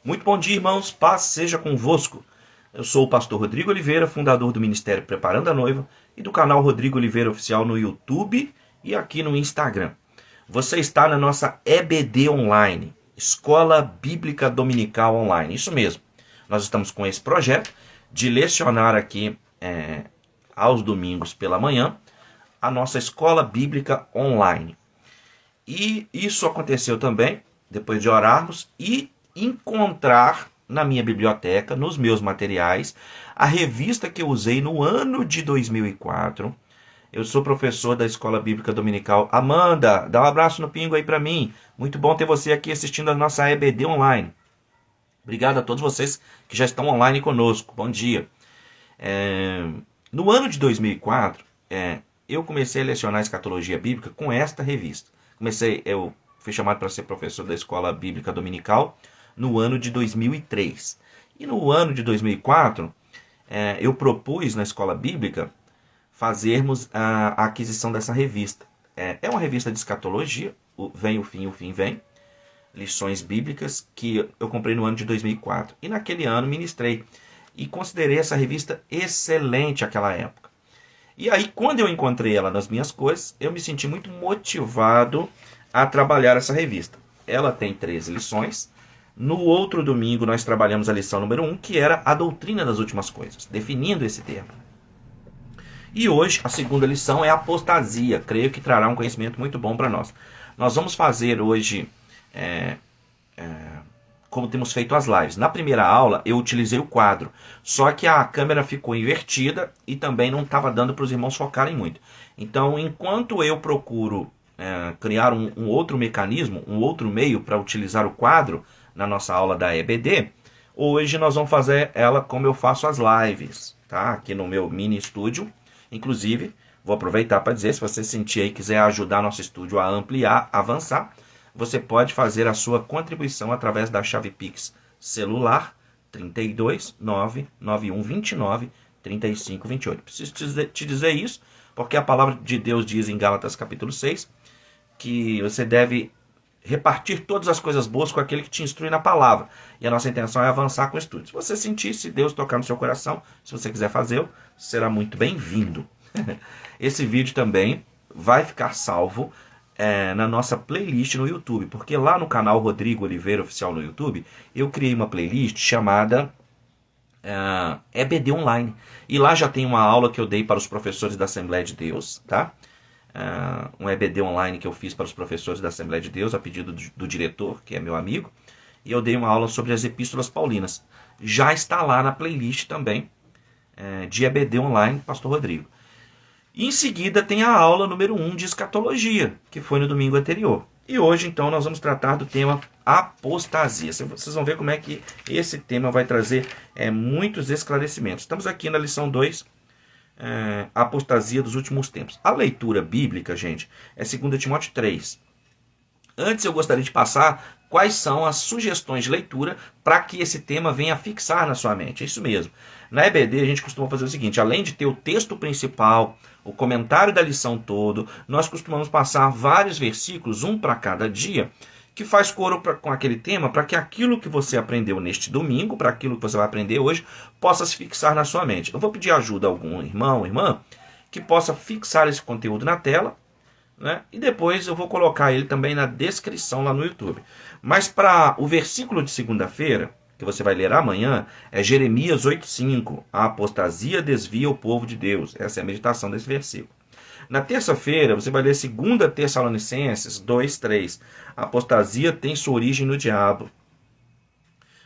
Muito bom dia, irmãos. Paz seja convosco. Eu sou o pastor Rodrigo Oliveira, fundador do Ministério Preparando a Noiva e do canal Rodrigo Oliveira Oficial no YouTube e aqui no Instagram. Você está na nossa EBD Online, Escola Bíblica Dominical Online. Isso mesmo. Nós estamos com esse projeto de lecionar aqui aos domingos pela manhã a nossa Escola Bíblica Online. E isso aconteceu também, depois de orarmos, e encontrar na minha biblioteca, nos meus materiais, a revista que eu usei no ano de 2004. Eu sou professor da Escola Bíblica Dominical. Amanda, dá um abraço no pingo aí para mim. Muito bom ter você aqui assistindo a nossa EBD Online. Obrigado a todos vocês que já estão online conosco. Bom dia. No ano de 2004, eu comecei a lecionar escatologia bíblica com esta revista. Eu fui chamado para ser professor da Escola Bíblica Dominical no ano de 2003. E no ano de 2004, eu propus na Escola Bíblica fazermos a aquisição dessa revista. É uma revista de escatologia, Vem o Fim Vem, lições bíblicas, que eu comprei no ano de 2004. E naquele ano ministrei e considerei essa revista excelente naquela época. E aí, quando eu encontrei ela nas minhas coisas, eu me senti muito motivado a trabalhar essa revista. Ela tem 13 lições. No outro domingo, nós trabalhamos a lição número 1, que era a doutrina das últimas coisas, definindo esse termo. E hoje, a segunda lição é a apostasia. Creio que trará um conhecimento muito bom para nós. Nós vamos fazer hoje, como temos feito as lives. Na primeira aula, eu utilizei o quadro. Só que a câmera ficou invertida e também não estava dando para os irmãos focarem muito. Então, enquanto eu procuro criar um outro mecanismo, um outro meio para utilizar o quadro na nossa aula da EBD, hoje nós vamos fazer ela como eu faço as lives, tá? Aqui no meu mini estúdio. Inclusive, vou aproveitar para dizer, se você sentir aí e quiser ajudar nosso estúdio a ampliar, avançar, você pode fazer a sua contribuição através da chave Pix celular 32 991 29 35 28. Preciso te dizer isso, porque a palavra de Deus diz em Gálatas capítulo 6 que você deve repartir todas as coisas boas com aquele que te instrui na palavra. E a nossa intenção é avançar com o estudo. Se você sentir, se Deus tocar no seu coração, se você quiser fazer, será muito bem-vindo. Esse vídeo também vai ficar salvo na nossa playlist no YouTube, porque lá no canal Rodrigo Oliveira Oficial no YouTube, eu criei uma playlist chamada EBD Online. E lá já tem uma aula que eu dei para os professores da Assembleia de Deus, tá? Um EBD Online que eu fiz para os professores da Assembleia de Deus, a pedido do diretor, que é meu amigo, e eu dei uma aula sobre as epístolas paulinas. Já está lá na playlist também, de EBD Online, Pastor Rodrigo. E em seguida tem a aula número 1 de escatologia, que foi no domingo anterior. E hoje, então, nós vamos tratar do tema apostasia. Vocês vão ver como é que esse tema vai trazer muitos esclarecimentos. Estamos aqui na lição 2, a apostasia dos últimos tempos. A leitura bíblica, gente, é 2 Timóteo 3. Antes eu gostaria de passar quais são as sugestões de leitura para que esse tema venha fixar na sua mente. É isso mesmo. Na EBD a gente costuma fazer o seguinte, além de ter o texto principal, o comentário da lição todo, nós costumamos passar vários versículos, um para cada dia, que faz coro com aquele tema, para que aquilo que você aprendeu neste domingo, para aquilo que você vai aprender hoje, possa se fixar na sua mente. Eu vou pedir ajuda a algum irmão ou irmã que possa fixar esse conteúdo na tela, né? E depois eu vou colocar ele também na descrição lá no YouTube. Mas para o versículo de segunda-feira, que você vai ler amanhã, é Jeremias 8,5. A apostasia desvia o povo de Deus. Essa é a meditação desse versículo. Na terça-feira, você vai ler 2 Tessalonicenses 2,3. A apostasia tem sua origem no diabo.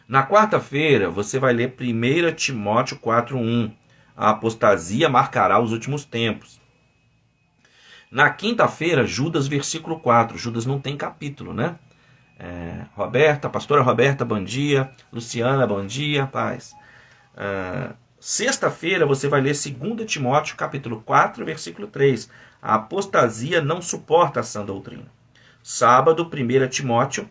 Na quarta-feira, você vai ler 1 Timóteo 4,1. A apostasia marcará os últimos tempos. Na quinta-feira, Judas, versículo 4. Judas não tem capítulo, né? Pastora Roberta, bom dia. Luciana, bom dia, paz. Sexta-feira você vai ler 2 Timóteo capítulo 4, versículo 3. A apostasia não suporta a sã doutrina. Sábado, 1 Timóteo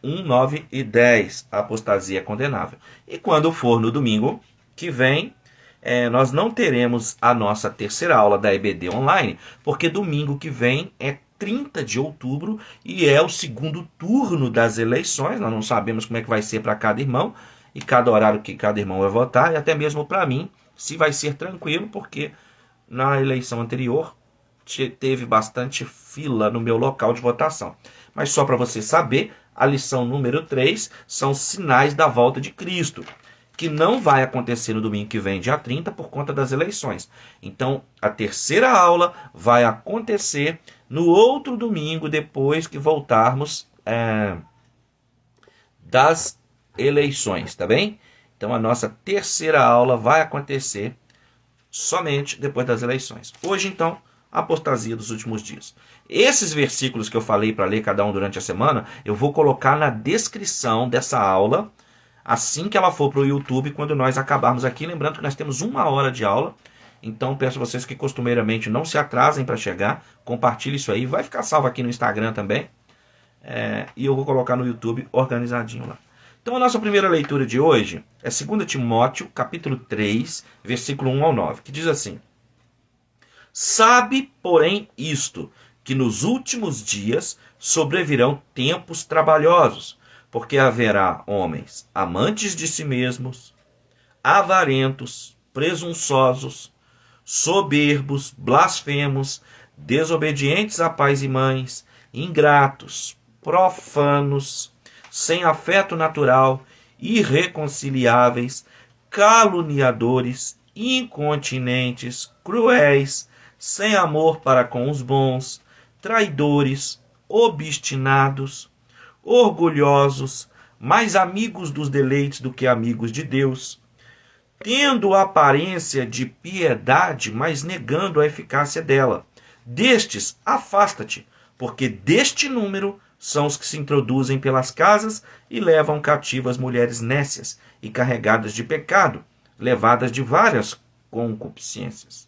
1, 9 e 10. A apostasia é condenável. E quando for no domingo que vem, nós não teremos a nossa terceira aula da EBD Online, porque domingo que vem é 30 de outubro e é o segundo turno das eleições. Nós não sabemos como é que vai ser para cada irmão e cada horário que cada irmão vai votar, e até mesmo para mim, se vai ser tranquilo, porque na eleição anterior teve bastante fila no meu local de votação. Mas só para você saber, a lição número 3 são sinais da volta de Cristo, que não vai acontecer no domingo que vem, dia 30, por conta das eleições. Então, a terceira aula vai acontecer no outro domingo, depois que voltarmos das eleições, tá bem? Então, a nossa terceira aula vai acontecer somente depois das eleições. Hoje, então, a apostasia dos últimos dias. Esses versículos que eu falei para ler cada um durante a semana, eu vou colocar na descrição dessa aula, assim que ela for para o YouTube, quando nós acabarmos aqui. Lembrando que nós temos 1 hora de aula, então peço a vocês que costumeiramente não se atrasem para chegar, compartilhe isso aí, vai ficar salvo aqui no Instagram também, e eu vou colocar no YouTube organizadinho lá. Então a nossa primeira leitura de hoje é 2 Timóteo, capítulo 3, versículo 1 ao 9, que diz assim: Sabe, porém, isto, que nos últimos dias sobrevirão tempos trabalhosos, porque haverá homens amantes de si mesmos, avarentos, presunçosos, soberbos, blasfemos, desobedientes a pais e mães, ingratos, profanos, sem afeto natural, irreconciliáveis, caluniadores, incontinentes, cruéis, sem amor para com os bons, traidores, obstinados, orgulhosos, mais amigos dos deleites do que amigos de Deus, tendo aparência de piedade, mas negando a eficácia dela. Destes, afasta-te, porque deste número são os que se introduzem pelas casas e levam cativas mulheres nécias e carregadas de pecado, levadas de várias concupiscências,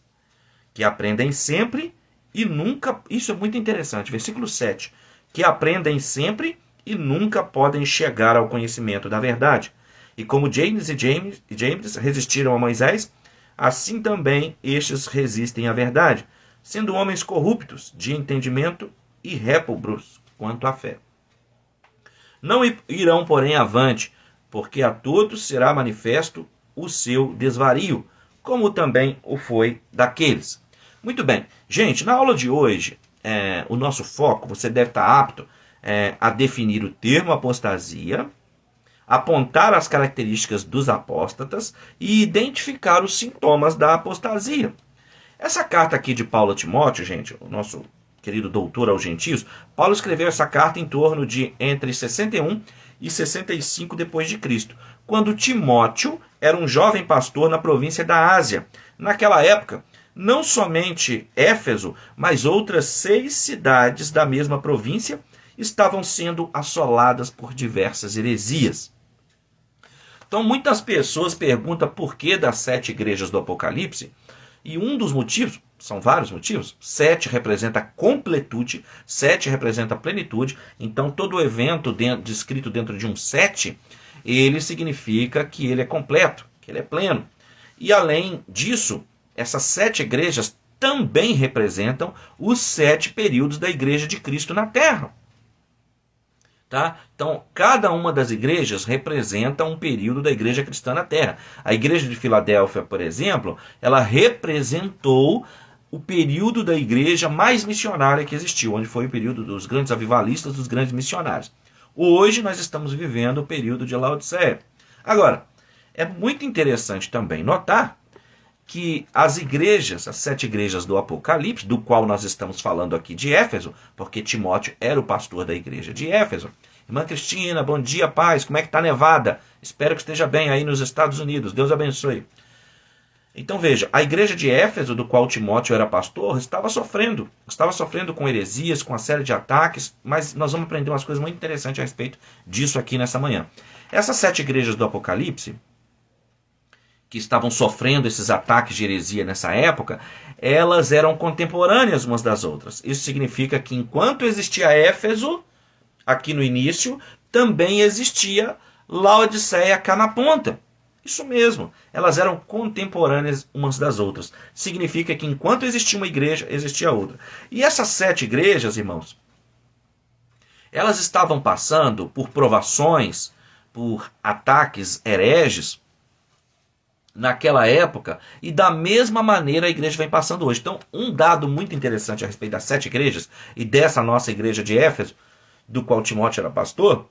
que aprendem sempre e nunca... Isso é muito interessante, versículo 7. Que aprendem sempre e nunca podem chegar ao conhecimento da verdade. E como James resistiram a Moisés, assim também estes resistem à verdade, sendo homens corruptos de entendimento e réprobos quanto à fé. Não irão, porém, avante, porque a todos será manifesto o seu desvario, como também o foi daqueles. Muito bem. Gente, na aula de hoje, o nosso foco, você deve estar apto a definir o termo apostasia, apontar as características dos apóstatas e identificar os sintomas da apostasia. Essa carta aqui de Paulo a Timóteo, gente, o nosso querido doutor aos gentios, Paulo escreveu essa carta em torno de entre 61 e 65 depois de Cristo, quando Timóteo era um jovem pastor na província da Ásia. Naquela época, não somente Éfeso, mas outras 6 cidades da mesma província estavam sendo assoladas por diversas heresias. Então muitas pessoas perguntam por que das 7 igrejas do Apocalipse, e um dos motivos, são vários motivos, 7 representa completude, 7 representa plenitude, então todo evento descrito dentro de um 7, ele significa que ele é completo, que ele é pleno. E além disso, essas 7 igrejas também representam os 7 períodos da igreja de Cristo na Terra. Tá? Então, cada uma das igrejas representa um período da igreja cristã na Terra. A igreja de Filadélfia, por exemplo, ela representou o período da igreja mais missionária que existiu, onde foi o período dos grandes avivalistas, dos grandes missionários. Hoje nós estamos vivendo o período de Laodiceia. Agora, é muito interessante também notar que as igrejas, as 7 igrejas do Apocalipse, do qual nós estamos falando aqui de Éfeso, porque Timóteo era o pastor da igreja de Éfeso. Irmã Cristina, bom dia, paz, como é que está Nevada? Espero que esteja bem aí nos Estados Unidos, Deus abençoe. Então veja, a igreja de Éfeso, do qual Timóteo era pastor, estava sofrendo com heresias, com uma série de ataques, mas nós vamos aprender umas coisas muito interessantes a respeito disso aqui nessa manhã. Essas 7 igrejas do Apocalipse, que estavam sofrendo esses ataques de heresia nessa época, elas eram contemporâneas umas das outras. Isso significa que enquanto existia Éfeso, aqui no início, também existia Laodiceia cá na ponta. Isso mesmo, elas eram contemporâneas umas das outras. Significa que enquanto existia uma igreja, existia outra. E essas 7 igrejas, irmãos, elas estavam passando por provações, por ataques hereges naquela época, e da mesma maneira a igreja vem passando hoje. Então, um dado muito interessante a respeito das 7 igrejas, e dessa nossa igreja de Éfeso, do qual Timóteo era pastor,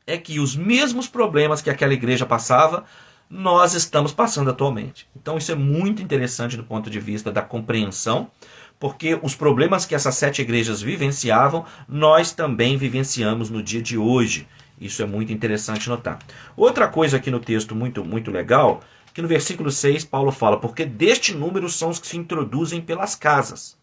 é que os mesmos problemas que aquela igreja passava, nós estamos passando atualmente. Então isso é muito interessante do ponto de vista da compreensão, porque os problemas que essas 7 igrejas vivenciavam, nós também vivenciamos no dia de hoje. Isso é muito interessante notar. Outra coisa aqui no texto muito legal, que no versículo 6 Paulo fala, porque deste número são os que se introduzem pelas casas.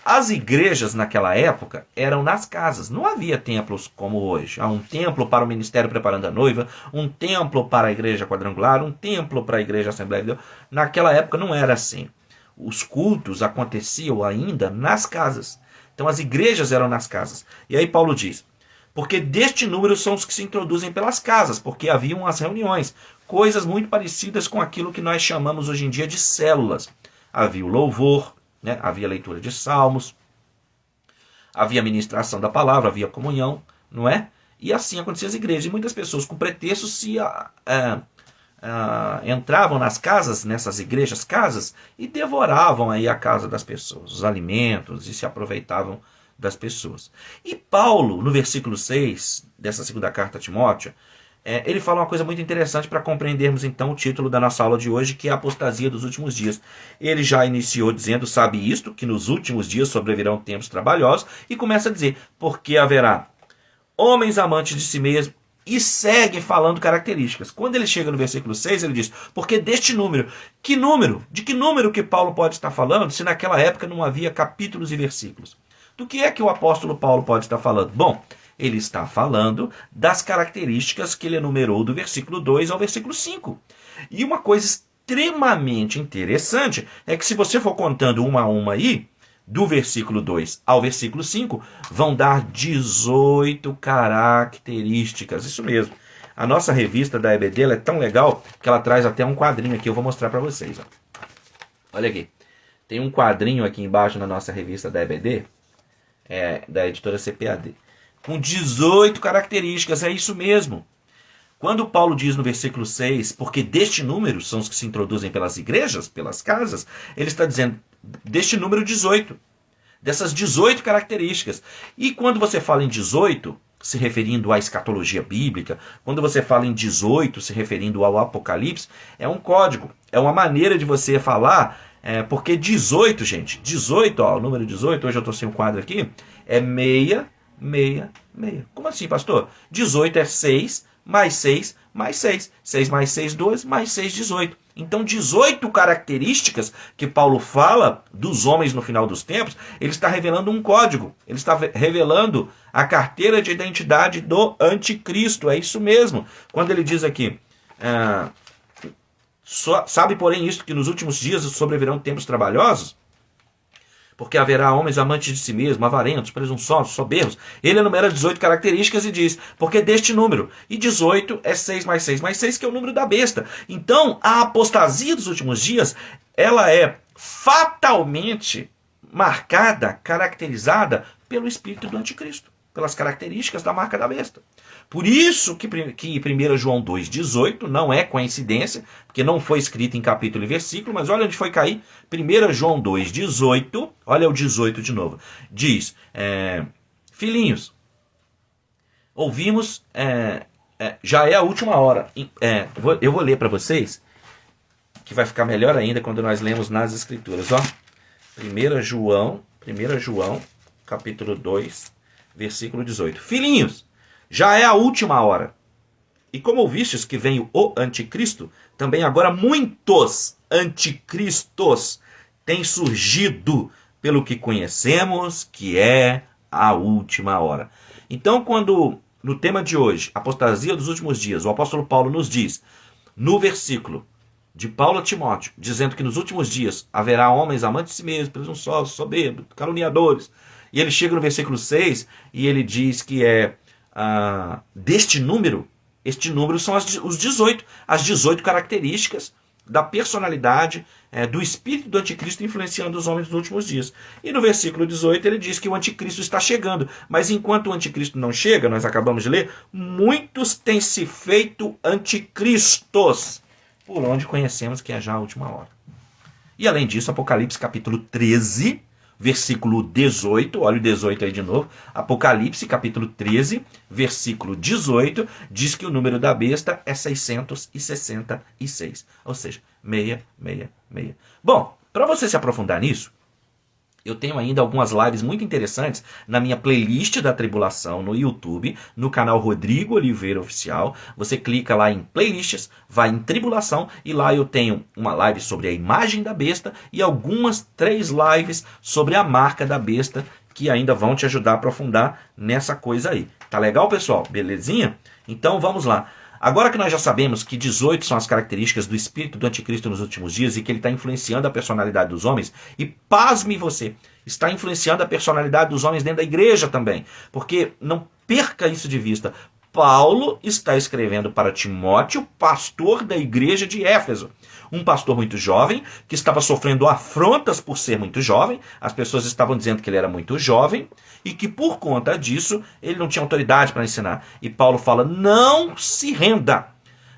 As igrejas naquela época eram nas casas, não havia templos como hoje. Há um templo para o ministério preparando a noiva, um templo para a igreja quadrangular, um templo para a igreja Assembleia de Deus. Naquela época não era assim. Os cultos aconteciam ainda nas casas. Então as igrejas eram nas casas. E aí Paulo diz, porque deste número são os que se introduzem pelas casas, porque haviam as reuniões, coisas muito parecidas com aquilo que nós chamamos hoje em dia de células. Havia o louvor, né? Havia leitura de salmos, havia ministração da palavra, havia comunhão, não é? E assim acontecia as igrejas. E muitas pessoas com pretexto entravam nas casas, nessas igrejas, casas, e devoravam aí a casa das pessoas, os alimentos, e se aproveitavam das pessoas. E Paulo, no versículo 6 dessa segunda carta a Timóteo, ele fala uma coisa muito interessante para compreendermos então o título da nossa aula de hoje, que é a apostasia dos últimos dias. Ele já iniciou dizendo, sabe isto, que nos últimos dias sobrevirão tempos trabalhosos, e começa a dizer, porque haverá homens amantes de si mesmo, e segue falando características. Quando ele chega no versículo 6, ele diz, porque deste número. Que número? De que número que Paulo pode estar falando, se naquela época não havia capítulos e versículos? Do que é que o apóstolo Paulo pode estar falando? Bom, ele está falando das características que ele enumerou do versículo 2 ao versículo 5. E uma coisa extremamente interessante é que se você for contando uma a uma aí, do versículo 2 ao versículo 5, vão dar 18 características. Isso mesmo. A nossa revista da EBD ela é tão legal que ela traz até um quadrinho aqui. Eu vou mostrar para vocês. Ó. Olha aqui. Tem um quadrinho aqui embaixo na nossa revista da EBD, da editora CPAD, com 18 características. É isso mesmo. Quando Paulo diz no versículo 6, porque deste número são os que se introduzem pelas igrejas, pelas casas, ele está dizendo deste número 18, dessas 18 características. E quando você fala em 18, se referindo à escatologia bíblica, quando você fala em 18, se referindo ao Apocalipse, é um código, é uma maneira de você falar, porque 18, gente, 18, ó, o número 18, hoje eu estou sem o quadro aqui, é 666. Como assim, pastor? 18 é 6, mais 6, mais 6. 6 mais 6, 12, mais 6, 18. Então, 18 características que Paulo fala dos homens no final dos tempos, ele está revelando um código. Ele está revelando a carteira de identidade do anticristo. É isso mesmo. Quando ele diz aqui, sabe, porém, isto, que nos últimos dias sobrevirão tempos trabalhosos, porque haverá homens amantes de si mesmo, avarentos, presunçosos, soberbos. Ele enumera 18 características e diz, porque deste número. E 18 é 6 mais 6 mais 6, que é o número da besta. Então, a apostasia dos últimos dias, ela é fatalmente marcada, caracterizada pelo espírito do anticristo, pelas características da marca da besta. Por isso que 1 João 2,18 não é coincidência, porque não foi escrito em capítulo e versículo, mas olha onde foi cair. 1 João 2,18, olha o 18 de novo. Diz, filhinhos, ouvimos, já é a última hora. Eu vou ler para vocês, que vai ficar melhor ainda quando nós lemos nas escrituras. Ó. 1 João, capítulo 2, versículo 18. Filhinhos, já é a última hora. E como ouvistes que vem o anticristo, também agora muitos anticristos têm surgido, pelo que conhecemos que é a última hora. Então, quando no tema de hoje, apostasia dos últimos dias, o apóstolo Paulo nos diz, no versículo de Paulo a Timóteo, dizendo que nos últimos dias haverá homens amantes de si mesmos, presunçosos, soberbos, caluniadores. E ele chega no versículo 6 e ele diz que deste número, Este número são os 18, as 18 características da personalidade do espírito do anticristo influenciando os homens nos últimos dias. E no versículo 18 ele diz que o anticristo está chegando, mas enquanto o anticristo não chega, nós acabamos de ler, muitos têm se feito anticristos, por onde conhecemos que é já a última hora. E além disso, Apocalipse capítulo 13, versículo 18, olha o 18 aí de novo, Apocalipse capítulo 13, versículo 18, diz que o número da besta é 666, ou seja, 666. Bom, para você se aprofundar nisso, eu tenho ainda algumas lives muito interessantes na minha playlist da tribulação no YouTube, no canal Rodrigo Oliveira Oficial. Você clica lá em playlists, vai em tribulação e lá eu tenho uma live sobre a imagem da besta e algumas 3 lives sobre a marca da besta que ainda vão te ajudar a aprofundar nessa coisa aí. Tá legal, pessoal? Belezinha? Então vamos lá. Agora que nós já sabemos que 18 são as características do espírito do anticristo nos últimos dias e que ele está influenciando a personalidade dos homens, e pasme você, está influenciando a personalidade dos homens dentro da igreja também, porque não perca isso de vista. Paulo está escrevendo para Timóteo, pastor da igreja de Éfeso. Um pastor muito jovem, que estava sofrendo afrontas por ser muito jovem. As pessoas estavam dizendo que ele era muito jovem e que por conta disso ele não tinha autoridade para ensinar. E Paulo fala, não se renda.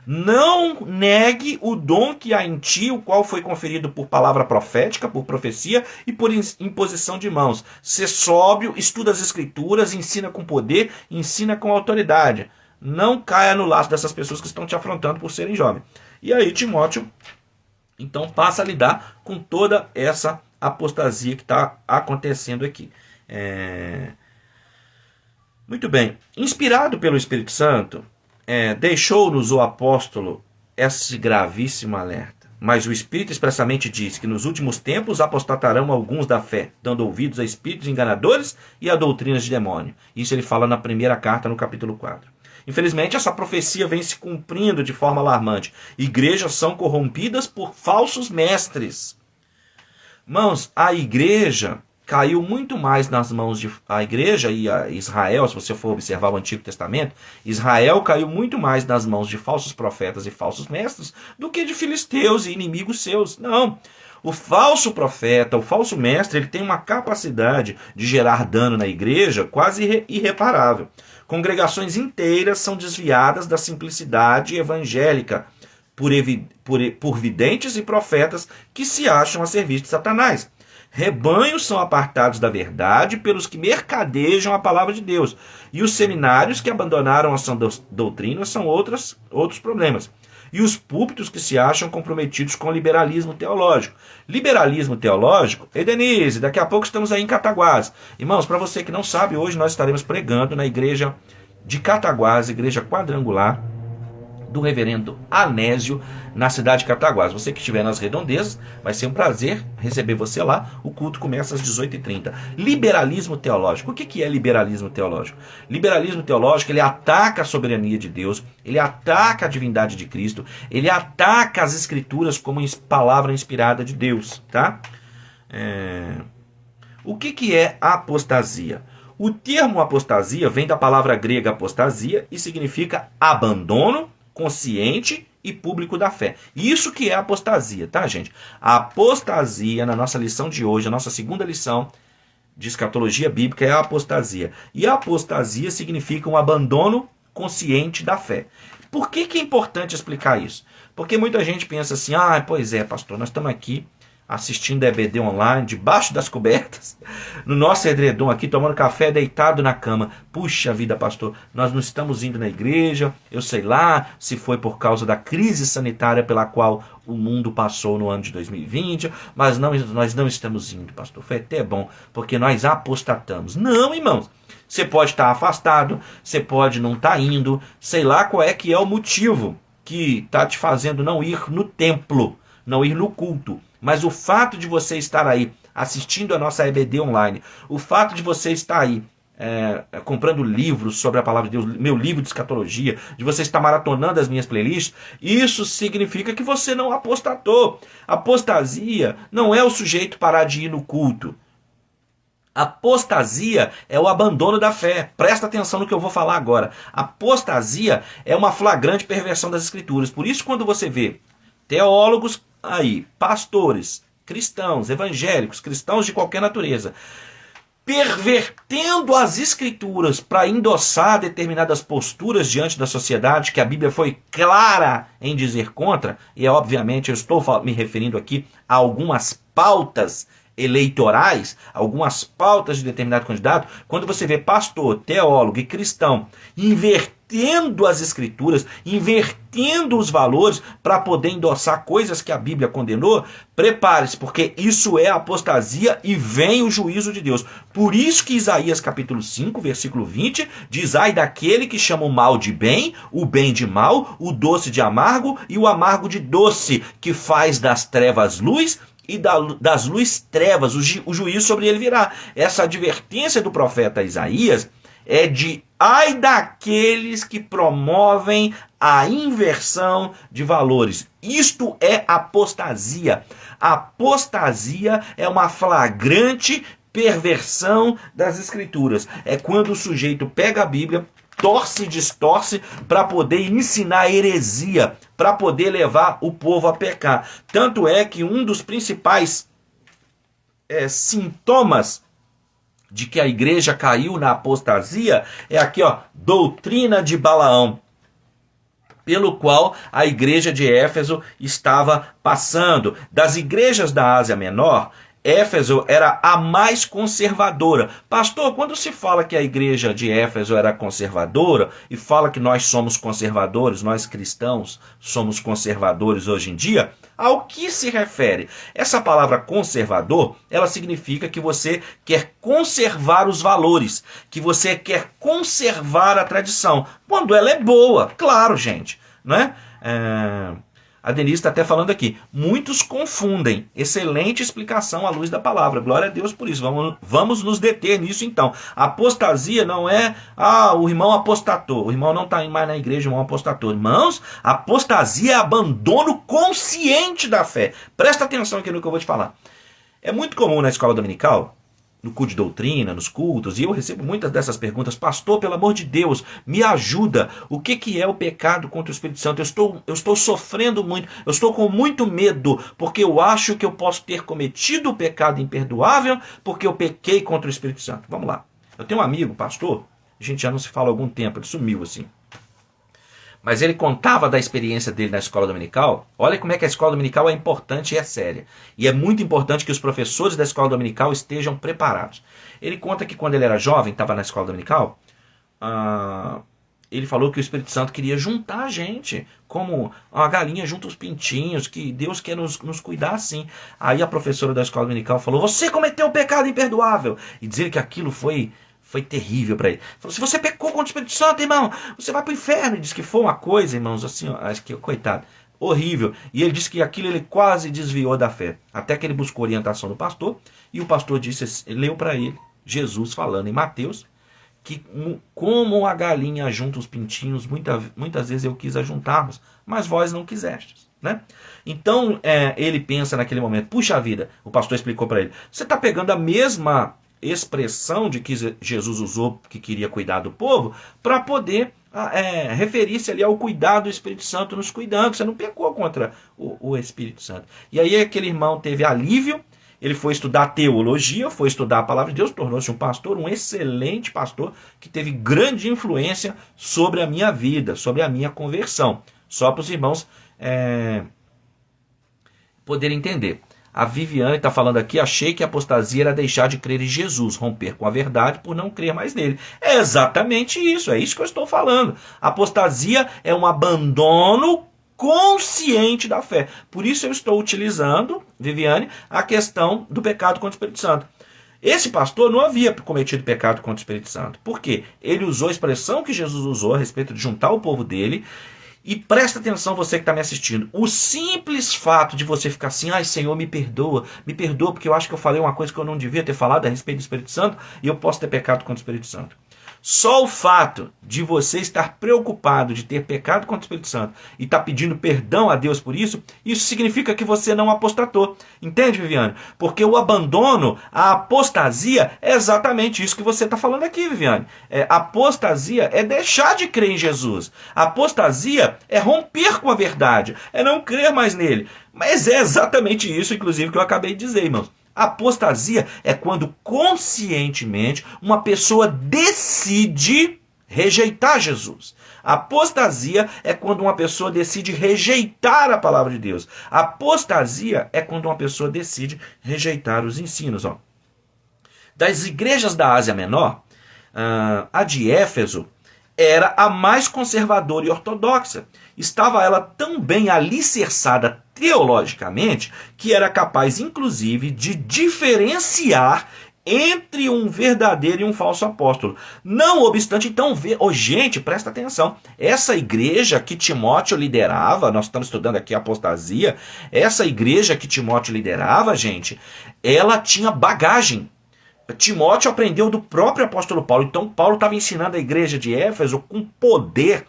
Não negue o dom que há em ti, o qual foi conferido por palavra profética, por profecia e por imposição de mãos. Sê sóbrio, estuda as escrituras, ensina com poder, ensina com autoridade. Não caia no laço dessas pessoas que estão te afrontando por serem jovens. E aí Timóteo, então, passa a lidar com toda essa apostasia que está acontecendo aqui. Muito bem. Inspirado pelo Espírito Santo, deixou-nos o apóstolo esse gravíssimo alerta. Mas o Espírito expressamente diz que nos últimos tempos apostatarão alguns da fé, dando ouvidos a espíritos enganadores e a doutrinas de demônio. Isso ele fala na primeira carta, no capítulo 4. Infelizmente, essa profecia vem se cumprindo de forma alarmante. Igrejas são corrompidas por falsos mestres. Irmãos, a igreja caiu muito mais nas mãos de... A igreja e a Israel, se você for observar o Antigo Testamento, Israel caiu muito mais nas mãos de falsos profetas e falsos mestres do que de filisteus e inimigos seus. Não. O falso profeta, o falso mestre, ele tem uma capacidade de gerar dano na igreja quase irreparável. Congregações inteiras são desviadas da simplicidade evangélica por videntes e profetas que se acham a serviço de Satanás. Rebanhos são apartados da verdade pelos que mercadejam a palavra de Deus. E os seminários que abandonaram a sã doutrina são outros problemas. E os púlpitos que se acham comprometidos com o liberalismo teológico. Liberalismo teológico, Denise, daqui a pouco estamos aí em Cataguás. Irmãos, para você que não sabe, hoje nós estaremos pregando na igreja de Cataguás, igreja quadrangular, do reverendo Anésio, na cidade de Cataguás. Você que estiver nas redondezas, vai ser um prazer receber você lá. O culto começa às 18h30. Liberalismo teológico. O que é liberalismo teológico? Liberalismo teológico, ele ataca a soberania de Deus, ele ataca a divindade de Cristo, ele ataca as escrituras como palavra inspirada de Deus. Tá? O que é apostasia? O termo apostasia vem da palavra grega apostasia e significa abandono consciente e público da fé. Isso que é apostasia, tá, gente? A apostasia, na nossa lição de hoje, a nossa segunda lição de escatologia bíblica, é a apostasia. E a apostasia significa um abandono consciente da fé. Por que é importante explicar isso? Porque muita gente pensa assim, pois é, pastor, nós estamos aqui assistindo EBD online, debaixo das cobertas, no nosso edredom aqui, tomando café, deitado na cama. Puxa vida, pastor, nós não estamos indo na igreja, eu sei lá se foi por causa da crise sanitária pela qual o mundo passou no ano de 2020, mas nós não estamos indo, pastor. Foi até bom, porque nós apostatamos. Não, irmãos, você pode estar afastado, você pode não estar indo, sei lá qual é que é o motivo que está te fazendo não ir no templo, não ir no culto. Mas o fato de você estar aí assistindo a nossa EBD online, o fato de você estar aí comprando livros sobre a palavra de Deus, meu livro de escatologia, de você estar maratonando as minhas playlists, isso significa que você não apostatou. Apostasia não é o sujeito parar de ir no culto. Apostasia é o abandono da fé. Presta atenção no que eu vou falar agora. Apostasia é uma flagrante perversão das Escrituras. Por isso, quando você vê teólogos aí, pastores, cristãos, evangélicos, cristãos de qualquer natureza, pervertendo as Escrituras para endossar determinadas posturas diante da sociedade, que a Bíblia foi clara em dizer contra, e obviamente eu estou me referindo aqui a algumas pautas eleitorais, algumas pautas de determinado candidato, quando você vê pastor, teólogo e cristão invertendo as Escrituras, invertendo os valores para poder endossar coisas que a Bíblia condenou, prepare-se, porque isso é apostasia e vem o juízo de Deus. Por isso que Isaías capítulo 5, versículo 20, diz: ai daquele que chama o mal de bem, o bem de mal, o doce de amargo e o amargo de doce, que faz das trevas luz e das luzes trevas, o juízo sobre ele virá. Essa advertência do profeta Isaías é de ai daqueles que promovem a inversão de valores. Isto é apostasia. Apostasia é uma flagrante perversão das Escrituras. É quando o sujeito pega a Bíblia, torce e distorce para poder ensinar heresia, para poder levar o povo a pecar. Tanto é que um dos principais sintomas de que a igreja caiu na apostasia é aqui, ó, doutrina de Balaão, pelo qual a igreja de Éfeso estava passando. Das igrejas da Ásia Menor, Éfeso era a mais conservadora. Pastor, quando se fala que a igreja de Éfeso era conservadora e fala que nós somos conservadores, nós cristãos somos conservadores hoje em dia, ao que se refere? Essa palavra conservador, ela significa que você quer conservar os valores, que você quer conservar a tradição, quando ela é boa, claro, gente, né? A Denise está até falando aqui. Muitos confundem. Excelente explicação à luz da palavra. Glória a Deus por isso. Vamos nos deter nisso então. Apostasia não é, o irmão apostatou. O irmão não está mais na igreja, o irmão apostatou. Irmãos, apostasia é abandono consciente da fé. Presta atenção aqui no que eu vou te falar. É muito comum na escola dominical, no culto de doutrina, nos cultos, e eu recebo muitas dessas perguntas: pastor, pelo amor de Deus, me ajuda, o que é o pecado contra o Espírito Santo? Eu estou sofrendo muito, eu estou com muito medo, porque eu acho que eu posso ter cometido o pecado imperdoável, porque eu pequei contra o Espírito Santo. Vamos lá, eu tenho um amigo, pastor, a gente já não se fala há algum tempo, ele sumiu assim. Mas ele contava da experiência dele na escola dominical. Olha como é que a escola dominical é importante e é séria. E é muito importante que os professores da escola dominical estejam preparados. Ele conta que quando ele era jovem, estava na escola dominical, ele falou que o Espírito Santo queria juntar a gente, como uma galinha junta os pintinhos, que Deus quer nos cuidar assim. Aí a professora da escola dominical falou: você cometeu um pecado imperdoável. E dizer que aquilo foi terrível para ele. Falou: se você pecou contra o Espírito Santo, irmão, você vai para o inferno. E disse que foi uma coisa, irmãos, assim, ó, acho que, coitado, horrível. E ele disse que aquilo ele quase desviou da fé. Até que ele buscou orientação do pastor, e o pastor leu para ele, Jesus falando em Mateus, que como a galinha junta os pintinhos, muitas vezes eu quis ajuntá-los, mas vós não quisestes. Né? Então ele pensa naquele momento: puxa vida, o pastor explicou para ele, você está pegando a mesma expressão de que Jesus usou, que queria cuidar do povo, para poder referir-se ali ao cuidado do Espírito Santo nos cuidando. Você não pecou contra o Espírito Santo. E aí aquele irmão teve alívio, ele foi estudar teologia, foi estudar a palavra de Deus, tornou-se um pastor, um excelente pastor, que teve grande influência sobre a minha vida, sobre a minha conversão. Só para os irmãos poderem entender. A Viviane está falando aqui: achei que a apostasia era deixar de crer em Jesus, romper com a verdade por não crer mais nele. É exatamente isso, é isso que eu estou falando. A apostasia é um abandono consciente da fé. Por isso eu estou utilizando, Viviane, a questão do pecado contra o Espírito Santo. Esse pastor não havia cometido pecado contra o Espírito Santo. Por quê? Ele usou a expressão que Jesus usou a respeito de juntar o povo dele. E presta atenção, você que está me assistindo. O simples fato de você ficar assim: ai, Senhor, me perdoa porque eu acho que eu falei uma coisa que eu não devia ter falado a respeito do Espírito Santo, e eu posso ter pecado contra o Espírito Santo. Só o fato de você estar preocupado de ter pecado contra o Espírito Santo e estar pedindo perdão a Deus por isso, isso significa que você não apostatou. Entende, Viviane? Porque o abandono, a apostasia, é exatamente isso que você está falando aqui, Viviane. Apostasia é deixar de crer em Jesus. Apostasia é romper com a verdade, é não crer mais nele. Mas é exatamente isso, inclusive, que eu acabei de dizer, irmãos. Apostasia é quando conscientemente uma pessoa decide rejeitar Jesus. Apostasia é quando uma pessoa decide rejeitar a palavra de Deus. Apostasia é quando uma pessoa decide rejeitar os ensinos. Das igrejas da Ásia Menor, a de Éfeso era a mais conservadora e ortodoxa. Estava ela tão bem alicerçada teologicamente que era capaz, inclusive, de diferenciar entre um verdadeiro e um falso apóstolo. Não obstante, então, gente, presta atenção, essa igreja que Timóteo liderava, nós estamos estudando aqui a apostasia, essa igreja que Timóteo liderava, gente, ela tinha bagagem. Timóteo aprendeu do próprio apóstolo Paulo. Então Paulo estava ensinando a igreja de Éfeso com poder,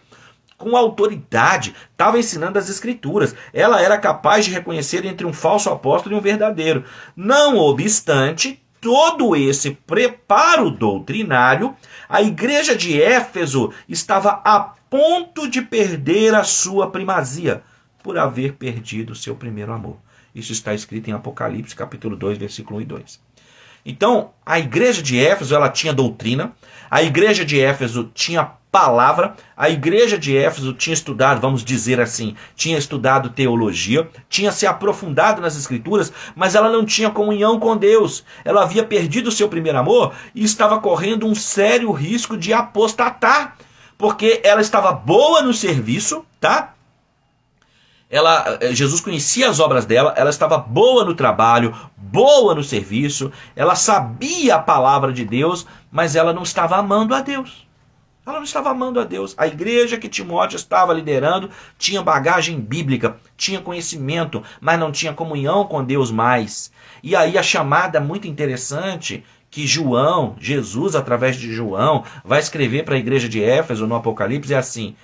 com autoridade, estava ensinando as escrituras. Ela era capaz de reconhecer entre um falso apóstolo e um verdadeiro. Não obstante todo esse preparo doutrinário, a igreja de Éfeso estava a ponto de perder a sua primazia por haver perdido o seu primeiro amor. Isso está escrito em Apocalipse, capítulo 2, versículo 1 e 2. Então, a igreja de Éfeso, ela tinha doutrina, a igreja de Éfeso tinha palavra, a igreja de Éfeso tinha estudado, vamos dizer assim, tinha estudado teologia, tinha se aprofundado nas escrituras, mas ela não tinha comunhão com Deus. Ela havia perdido o seu primeiro amor e estava correndo um sério risco de apostatar, porque ela estava boa no serviço, tá? Jesus conhecia as obras dela, ela estava boa no trabalho, boa no serviço, ela sabia a palavra de Deus, mas ela não estava amando a Deus. Ela não estava amando a Deus. A igreja que Timóteo estava liderando tinha bagagem bíblica, tinha conhecimento, mas não tinha comunhão com Deus mais. E aí a chamada muito interessante que Jesus, através de João, vai escrever para a igreja de Éfeso no Apocalipse é assim: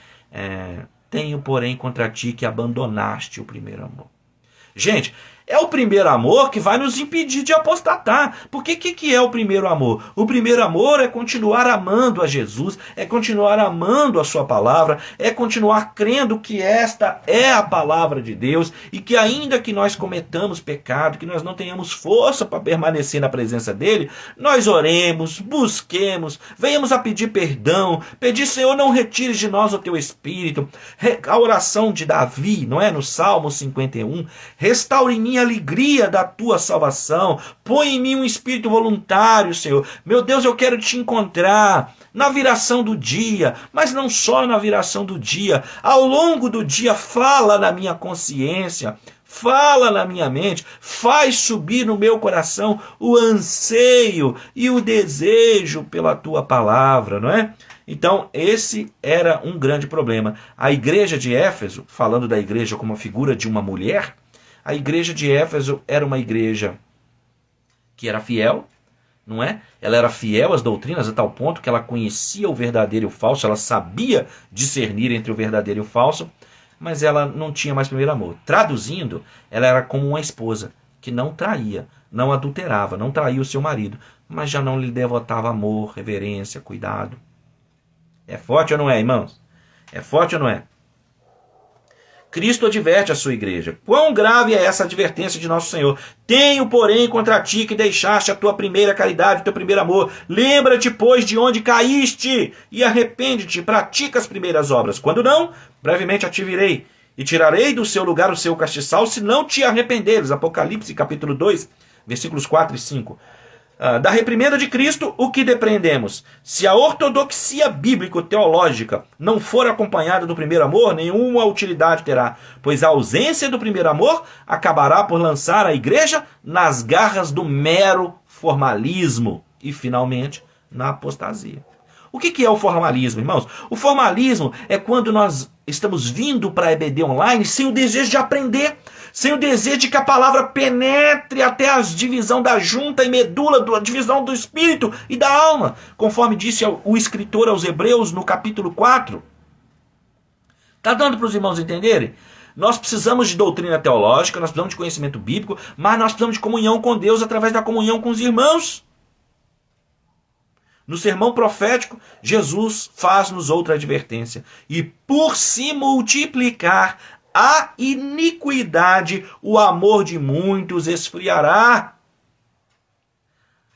tenho, porém, contra ti que abandonaste o primeiro amor. Gente, é o primeiro amor que vai nos impedir de apostatar. Porque o que é o primeiro amor? O primeiro amor é continuar amando a Jesus, é continuar amando a sua palavra, é continuar crendo que esta é a palavra de Deus e que ainda que nós cometamos pecado, que nós não tenhamos força para permanecer na presença dele, nós oremos, busquemos, venhamos a pedir perdão, pedir, Senhor, não retires de nós o teu espírito. A oração de Davi, não é? No Salmo 51, restaure em mim a alegria da tua salvação, põe em mim um espírito voluntário, Senhor. Meu Deus, eu quero te encontrar na viração do dia, mas não só na viração do dia, ao longo do dia, fala na minha consciência, fala na minha mente, faz subir no meu coração o anseio e o desejo pela tua palavra, não é? Então, esse era um grande problema. A igreja de Éfeso, falando da igreja como a figura de uma mulher, a igreja de Éfeso era uma igreja que era fiel, não é? Ela era fiel às doutrinas a tal ponto que ela conhecia o verdadeiro e o falso, ela sabia discernir entre o verdadeiro e o falso, mas ela não tinha mais primeiro amor. Traduzindo, ela era como uma esposa que não traía, não adulterava, não traía o seu marido, mas já não lhe devotava amor, reverência, cuidado. É forte ou não é, irmãos? É forte ou não é? Cristo adverte a sua igreja. Quão grave é essa advertência de nosso Senhor? Tenho, porém, contra ti que deixaste a tua primeira caridade, o teu primeiro amor. Lembra-te, pois, de onde caíste e arrepende-te, pratica as primeiras obras. Quando não, brevemente a te virei e tirarei do seu lugar o seu castiçal, se não te arrependeres. Apocalipse, capítulo 2, versículos 4 e 5. Da reprimenda de Cristo, o que depreendemos? Se a ortodoxia bíblico-teológica não for acompanhada do primeiro amor, nenhuma utilidade terá, pois a ausência do primeiro amor acabará por lançar a igreja nas garras do mero formalismo e, finalmente, na apostasia. O que é o formalismo, irmãos? O formalismo é quando nós estamos vindo para a EBD Online sem o desejo de aprender, sem o desejo de que a palavra penetre até a divisão da junta e medula, a divisão do espírito e da alma, conforme disse o escritor aos Hebreus no capítulo 4. Está dando para os irmãos entenderem? Nós precisamos de doutrina teológica, nós precisamos de conhecimento bíblico, mas nós precisamos de comunhão com Deus através da comunhão com os irmãos. No sermão profético, Jesus faz-nos outra advertência. E por se multiplicar a iniquidade, o amor de muitos esfriará.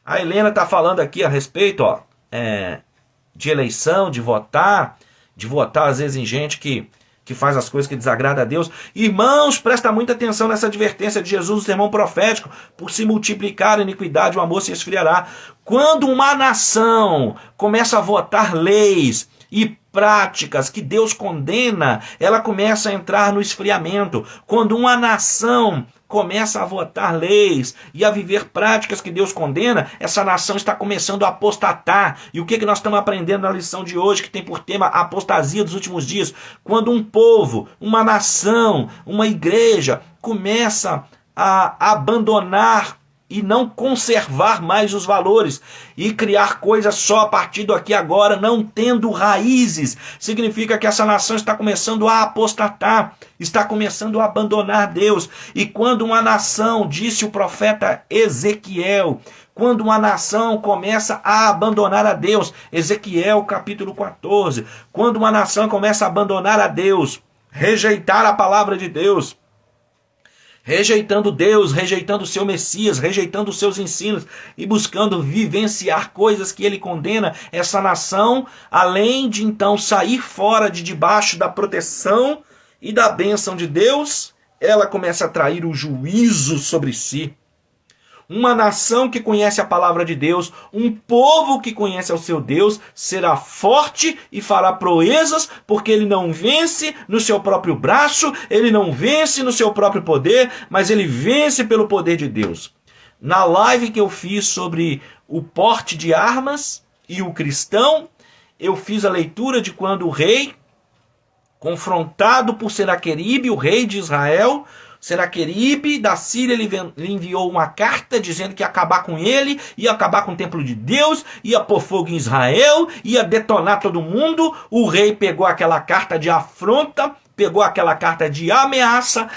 A Helena está falando aqui a respeito de eleição, de votar às vezes em gente que faz as coisas que desagradam a Deus. Irmãos, presta muita atenção nessa advertência de Jesus no sermão profético. Por se multiplicar a iniquidade, o amor se esfriará. Quando uma nação começa a votar leis e práticas que Deus condena, ela começa a entrar no esfriamento. Quando uma nação começa a votar leis e a viver práticas que Deus condena, essa nação está começando a apostatar. E o que nós estamos aprendendo na lição de hoje, que tem por tema a apostasia dos últimos dias? Quando um povo, uma nação, uma igreja começa a abandonar e não conservar mais os valores e criar coisas só a partir do aqui e agora, não tendo raízes, significa que essa nação está começando a apostatar, está começando a abandonar Deus. E quando uma nação, disse o profeta Ezequiel, quando uma nação começa a abandonar a Deus, Ezequiel capítulo 14, quando uma nação começa a abandonar a Deus, rejeitar a palavra de Deus, rejeitando Deus, rejeitando o seu Messias, rejeitando os seus ensinos e buscando vivenciar coisas que ele condena, essa nação, além de então sair fora de debaixo da proteção e da bênção de Deus, ela começa a trair o juízo sobre si. Uma nação que conhece a palavra de Deus, um povo que conhece ao seu Deus, será forte e fará proezas, porque ele não vence no seu próprio braço, ele não vence no seu próprio poder, mas ele vence pelo poder de Deus. Na live que eu fiz sobre o porte de armas e o cristão, eu fiz a leitura de quando o rei, confrontado por Senaqueribe, o rei de Israel, Senaqueribe da Síria, lhe enviou uma carta dizendo que ia acabar com ele, ia acabar com o templo de Deus, ia pôr fogo em Israel, ia detonar todo mundo. O rei pegou aquela carta de afronta, pegou aquela carta de ameaça,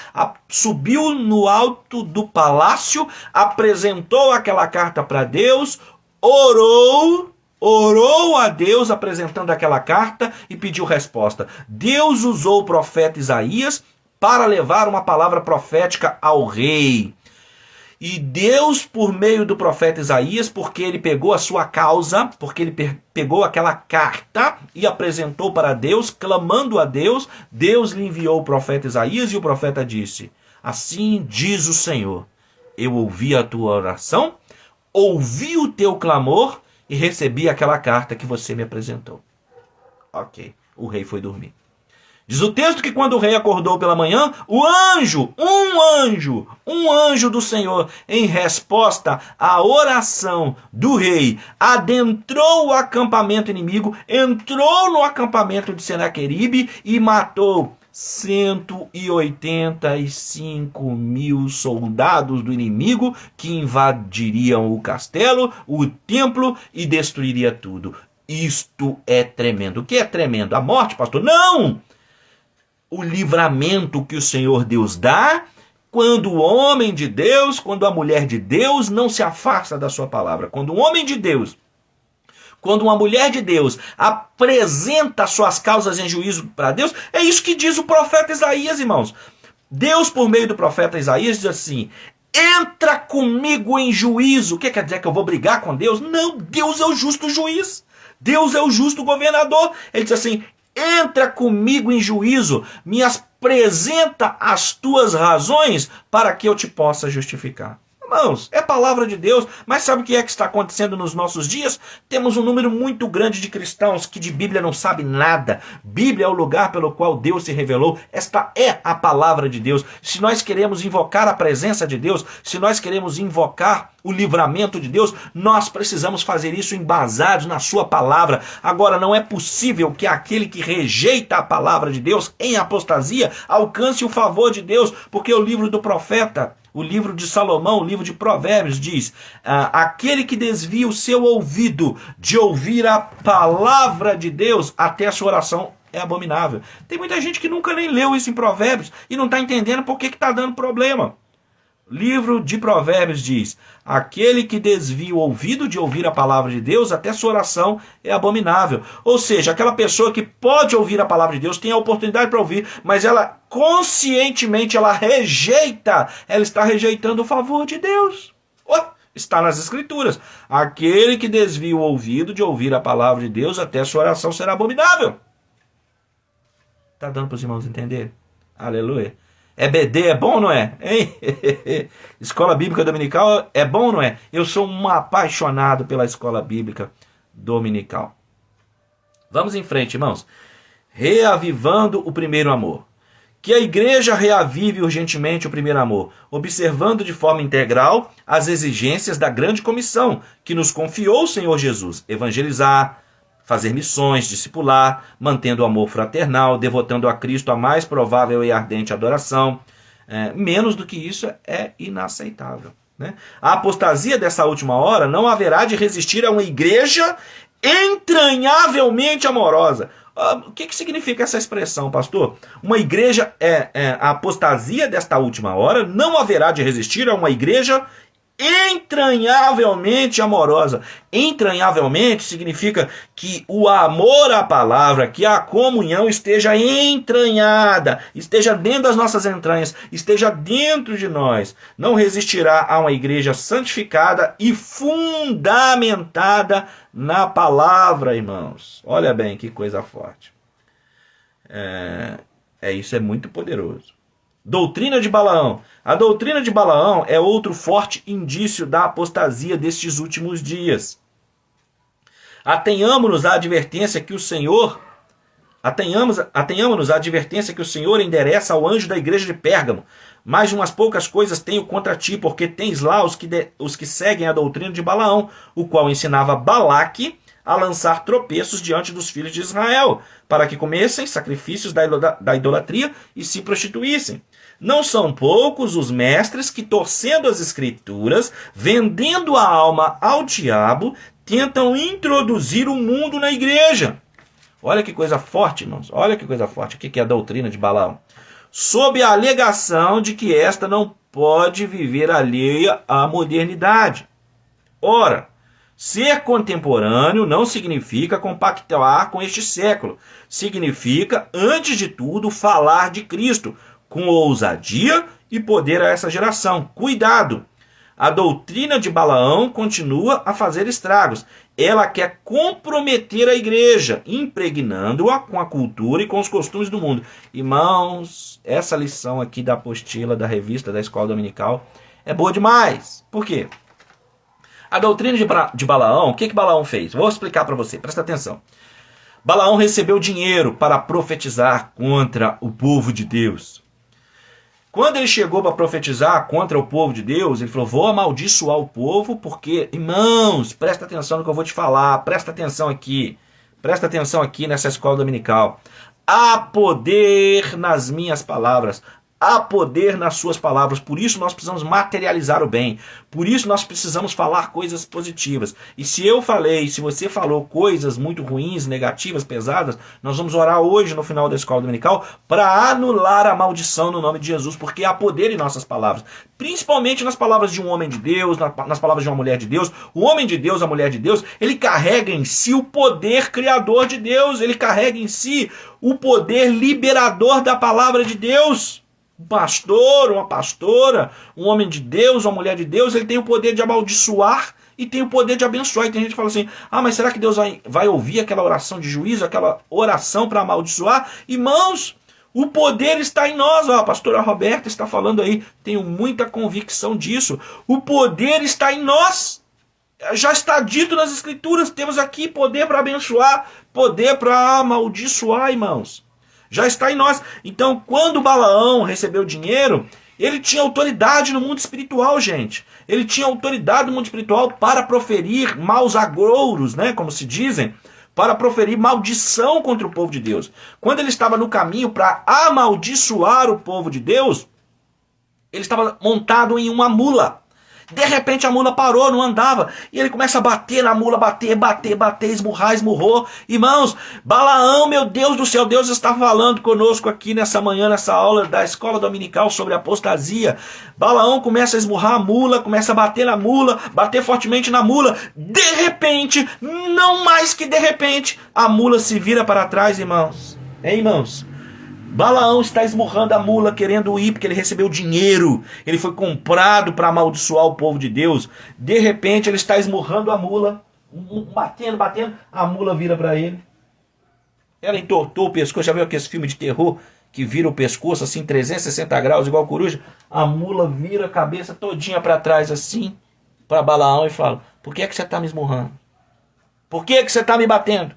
subiu no alto do palácio, apresentou aquela carta para Deus, orou a Deus apresentando aquela carta e pediu resposta. Deus usou o profeta Isaías para levar uma palavra profética ao rei. E Deus, por meio do profeta Isaías, porque ele pegou a sua causa, porque ele pegou aquela carta e apresentou para Deus, clamando a Deus, Deus lhe enviou o profeta Isaías e o profeta disse: assim diz o Senhor, eu ouvi a tua oração, ouvi o teu clamor e recebi aquela carta que você me apresentou. Ok, o rei foi dormir. Diz o texto que quando o rei acordou pela manhã, um anjo do Senhor, em resposta à oração do rei, adentrou o acampamento inimigo, entrou no acampamento de Senaqueribe e matou 185.000 soldados do inimigo que invadiriam o castelo, o templo e destruiria tudo. Isto é tremendo. O que é tremendo? A morte, pastor? Não! O livramento que o Senhor Deus dá quando o homem de Deus, quando a mulher de Deus não se afasta da sua palavra. Quando um homem de Deus, quando uma mulher de Deus apresenta suas causas em juízo para Deus, é isso que diz o profeta Isaías, irmãos. Deus, por meio do profeta Isaías, diz assim: entra comigo em juízo. O que quer dizer que eu vou brigar com Deus? Não, Deus é o justo juiz. Deus é o justo governador. Ele diz assim: entra comigo em juízo, me apresenta as tuas razões para que eu te possa justificar. Irmãos, é palavra de Deus, mas sabe o que é que está acontecendo nos nossos dias? Temos um número muito grande de cristãos que de Bíblia não sabe nada. Bíblia é o lugar pelo qual Deus se revelou. Esta é a palavra de Deus. Se nós queremos invocar a presença de Deus, se nós queremos invocar o livramento de Deus, nós precisamos fazer isso embasados na sua palavra. Agora, não é possível que aquele que rejeita a palavra de Deus em apostasia alcance o favor de Deus, porque o livro do profeta, o livro de Salomão, o livro de Provérbios diz, aquele que desvia o seu ouvido de ouvir a palavra de Deus, até a sua oração é abominável. Tem muita gente que nunca nem leu isso em Provérbios e não está entendendo por que está dando problema. Livro de Provérbios diz, aquele que desvia o ouvido de ouvir a palavra de Deus, até sua oração é abominável. Ou seja, aquela pessoa que pode ouvir a palavra de Deus, tem a oportunidade para ouvir, mas ela conscientemente, ela rejeita, ela está rejeitando o favor de Deus. Está nas Escrituras. Aquele que desvia o ouvido de ouvir a palavra de Deus, até sua oração será abominável. Está dando para os irmãos entender? Aleluia. EBD é bom, não é? Hein? Escola Bíblica Dominical é bom, não é? Eu sou um apaixonado pela Escola Bíblica Dominical. Vamos em frente, irmãos. Reavivando o primeiro amor. Que a igreja reavive urgentemente o primeiro amor, observando de forma integral as exigências da grande comissão que nos confiou o Senhor Jesus: evangelizar, fazer missões, discipular, mantendo o amor fraternal, devotando a Cristo a mais provável e ardente adoração. Menos do que isso é inaceitável, né? A apostasia dessa última hora não haverá de resistir a uma igreja entranhavelmente amorosa. O que significa essa expressão, pastor? Uma igreja, a apostasia desta última hora não haverá de resistir a uma igreja entranhavelmente amorosa. Entranhavelmente significa que o amor à palavra, que a comunhão esteja entranhada, esteja dentro das nossas entranhas, esteja dentro de nós. Não resistirá a uma igreja santificada e fundamentada na palavra, irmãos. Olha bem que coisa forte. Isso é muito poderoso. Doutrina de Balaão. A doutrina de Balaão é outro forte indício da apostasia destes últimos dias. Atenhamo-nos à advertência que o Senhor endereça ao anjo da igreja de Pérgamo. Mais de umas poucas coisas tenho contra ti, porque tens lá os que seguem a doutrina de Balaão, o qual ensinava Balaque a lançar tropeços diante dos filhos de Israel, para que comessem sacrifícios da idolatria e se prostituíssem. Não são poucos os mestres que, torcendo as escrituras, vendendo a alma ao diabo, tentam introduzir o mundo na igreja. Olha que coisa forte, irmãos. Olha que coisa forte. O que é a doutrina de Balaão? Sob a alegação de que esta não pode viver alheia à modernidade. Ora, ser contemporâneo não significa compactuar com este século. Significa, antes de tudo, falar de Cristo com ousadia e poder a essa geração. Cuidado! A doutrina de Balaão continua a fazer estragos. Ela quer comprometer a igreja, impregnando-a com a cultura e com os costumes do mundo. Irmãos, essa lição aqui da apostila da revista da Escola Dominical é boa demais. Por quê? A doutrina de Balaão, o que Balaão fez? Vou explicar para você, presta atenção. Balaão recebeu dinheiro para profetizar contra o povo de Deus. Quando ele chegou para profetizar contra o povo de Deus, ele falou: vou amaldiçoar o povo, porque, irmãos, presta atenção no que eu vou te falar, presta atenção aqui nessa escola dominical. Há poder nas minhas palavras. Há poder nas suas palavras, por isso nós precisamos materializar o bem, por isso nós precisamos falar coisas positivas. E se eu falei, se você falou coisas muito ruins, negativas, pesadas, nós vamos orar hoje no final da escola dominical para anular a maldição no nome de Jesus, porque há poder em nossas palavras, principalmente nas palavras de um homem de Deus, nas palavras de uma mulher de Deus. O homem de Deus, a mulher de Deus, ele carrega em si o poder criador de Deus, ele carrega em si o poder liberador da palavra de Deus. Um pastor, uma pastora, um homem de Deus, uma mulher de Deus, ele tem o poder de amaldiçoar e tem o poder de abençoar. E tem gente que fala assim: mas será que Deus vai ouvir aquela oração de juízo, aquela oração para amaldiçoar? Irmãos, O poder está em nós. Ó, a pastora Roberta está falando aí, tenho muita convicção disso. O poder está em nós. Já está dito nas Escrituras, temos aqui poder para abençoar, poder para amaldiçoar, irmãos. Já está em nós. Então, quando Balaão recebeu dinheiro, ele tinha autoridade no mundo espiritual, gente. Ele tinha autoridade no mundo espiritual para proferir maus agouros, né, como se dizem, para proferir maldição contra o povo de Deus. Quando ele estava no caminho para amaldiçoar o povo de Deus, ele estava montado em uma mula. De repente a mula parou, não andava. E ele começa a bater na mula, bater, esmurrar, esmurrou. Irmãos, Balaão, meu Deus do céu, Deus está falando conosco aqui nessa manhã, nessa aula da escola dominical sobre apostasia. Balaão começa a esmurrar a mula, começa a bater na mula, bater fortemente na mula. De repente, não mais que de repente, a mula se vira para trás, irmãos. Hein, irmãos? Balaão está esmurrando a mula, querendo ir, porque ele recebeu dinheiro. Ele foi comprado para amaldiçoar o povo de Deus. De repente, ele está esmurrando a mula, batendo, a mula vira para ele. Ela entortou o pescoço. Já viu aqueles filmes de terror que vira o pescoço assim, 360 graus, igual coruja? A mula vira a cabeça todinha para trás assim, para Balaão e fala: por que é que você está me esmurrando? Por que é que você está me batendo?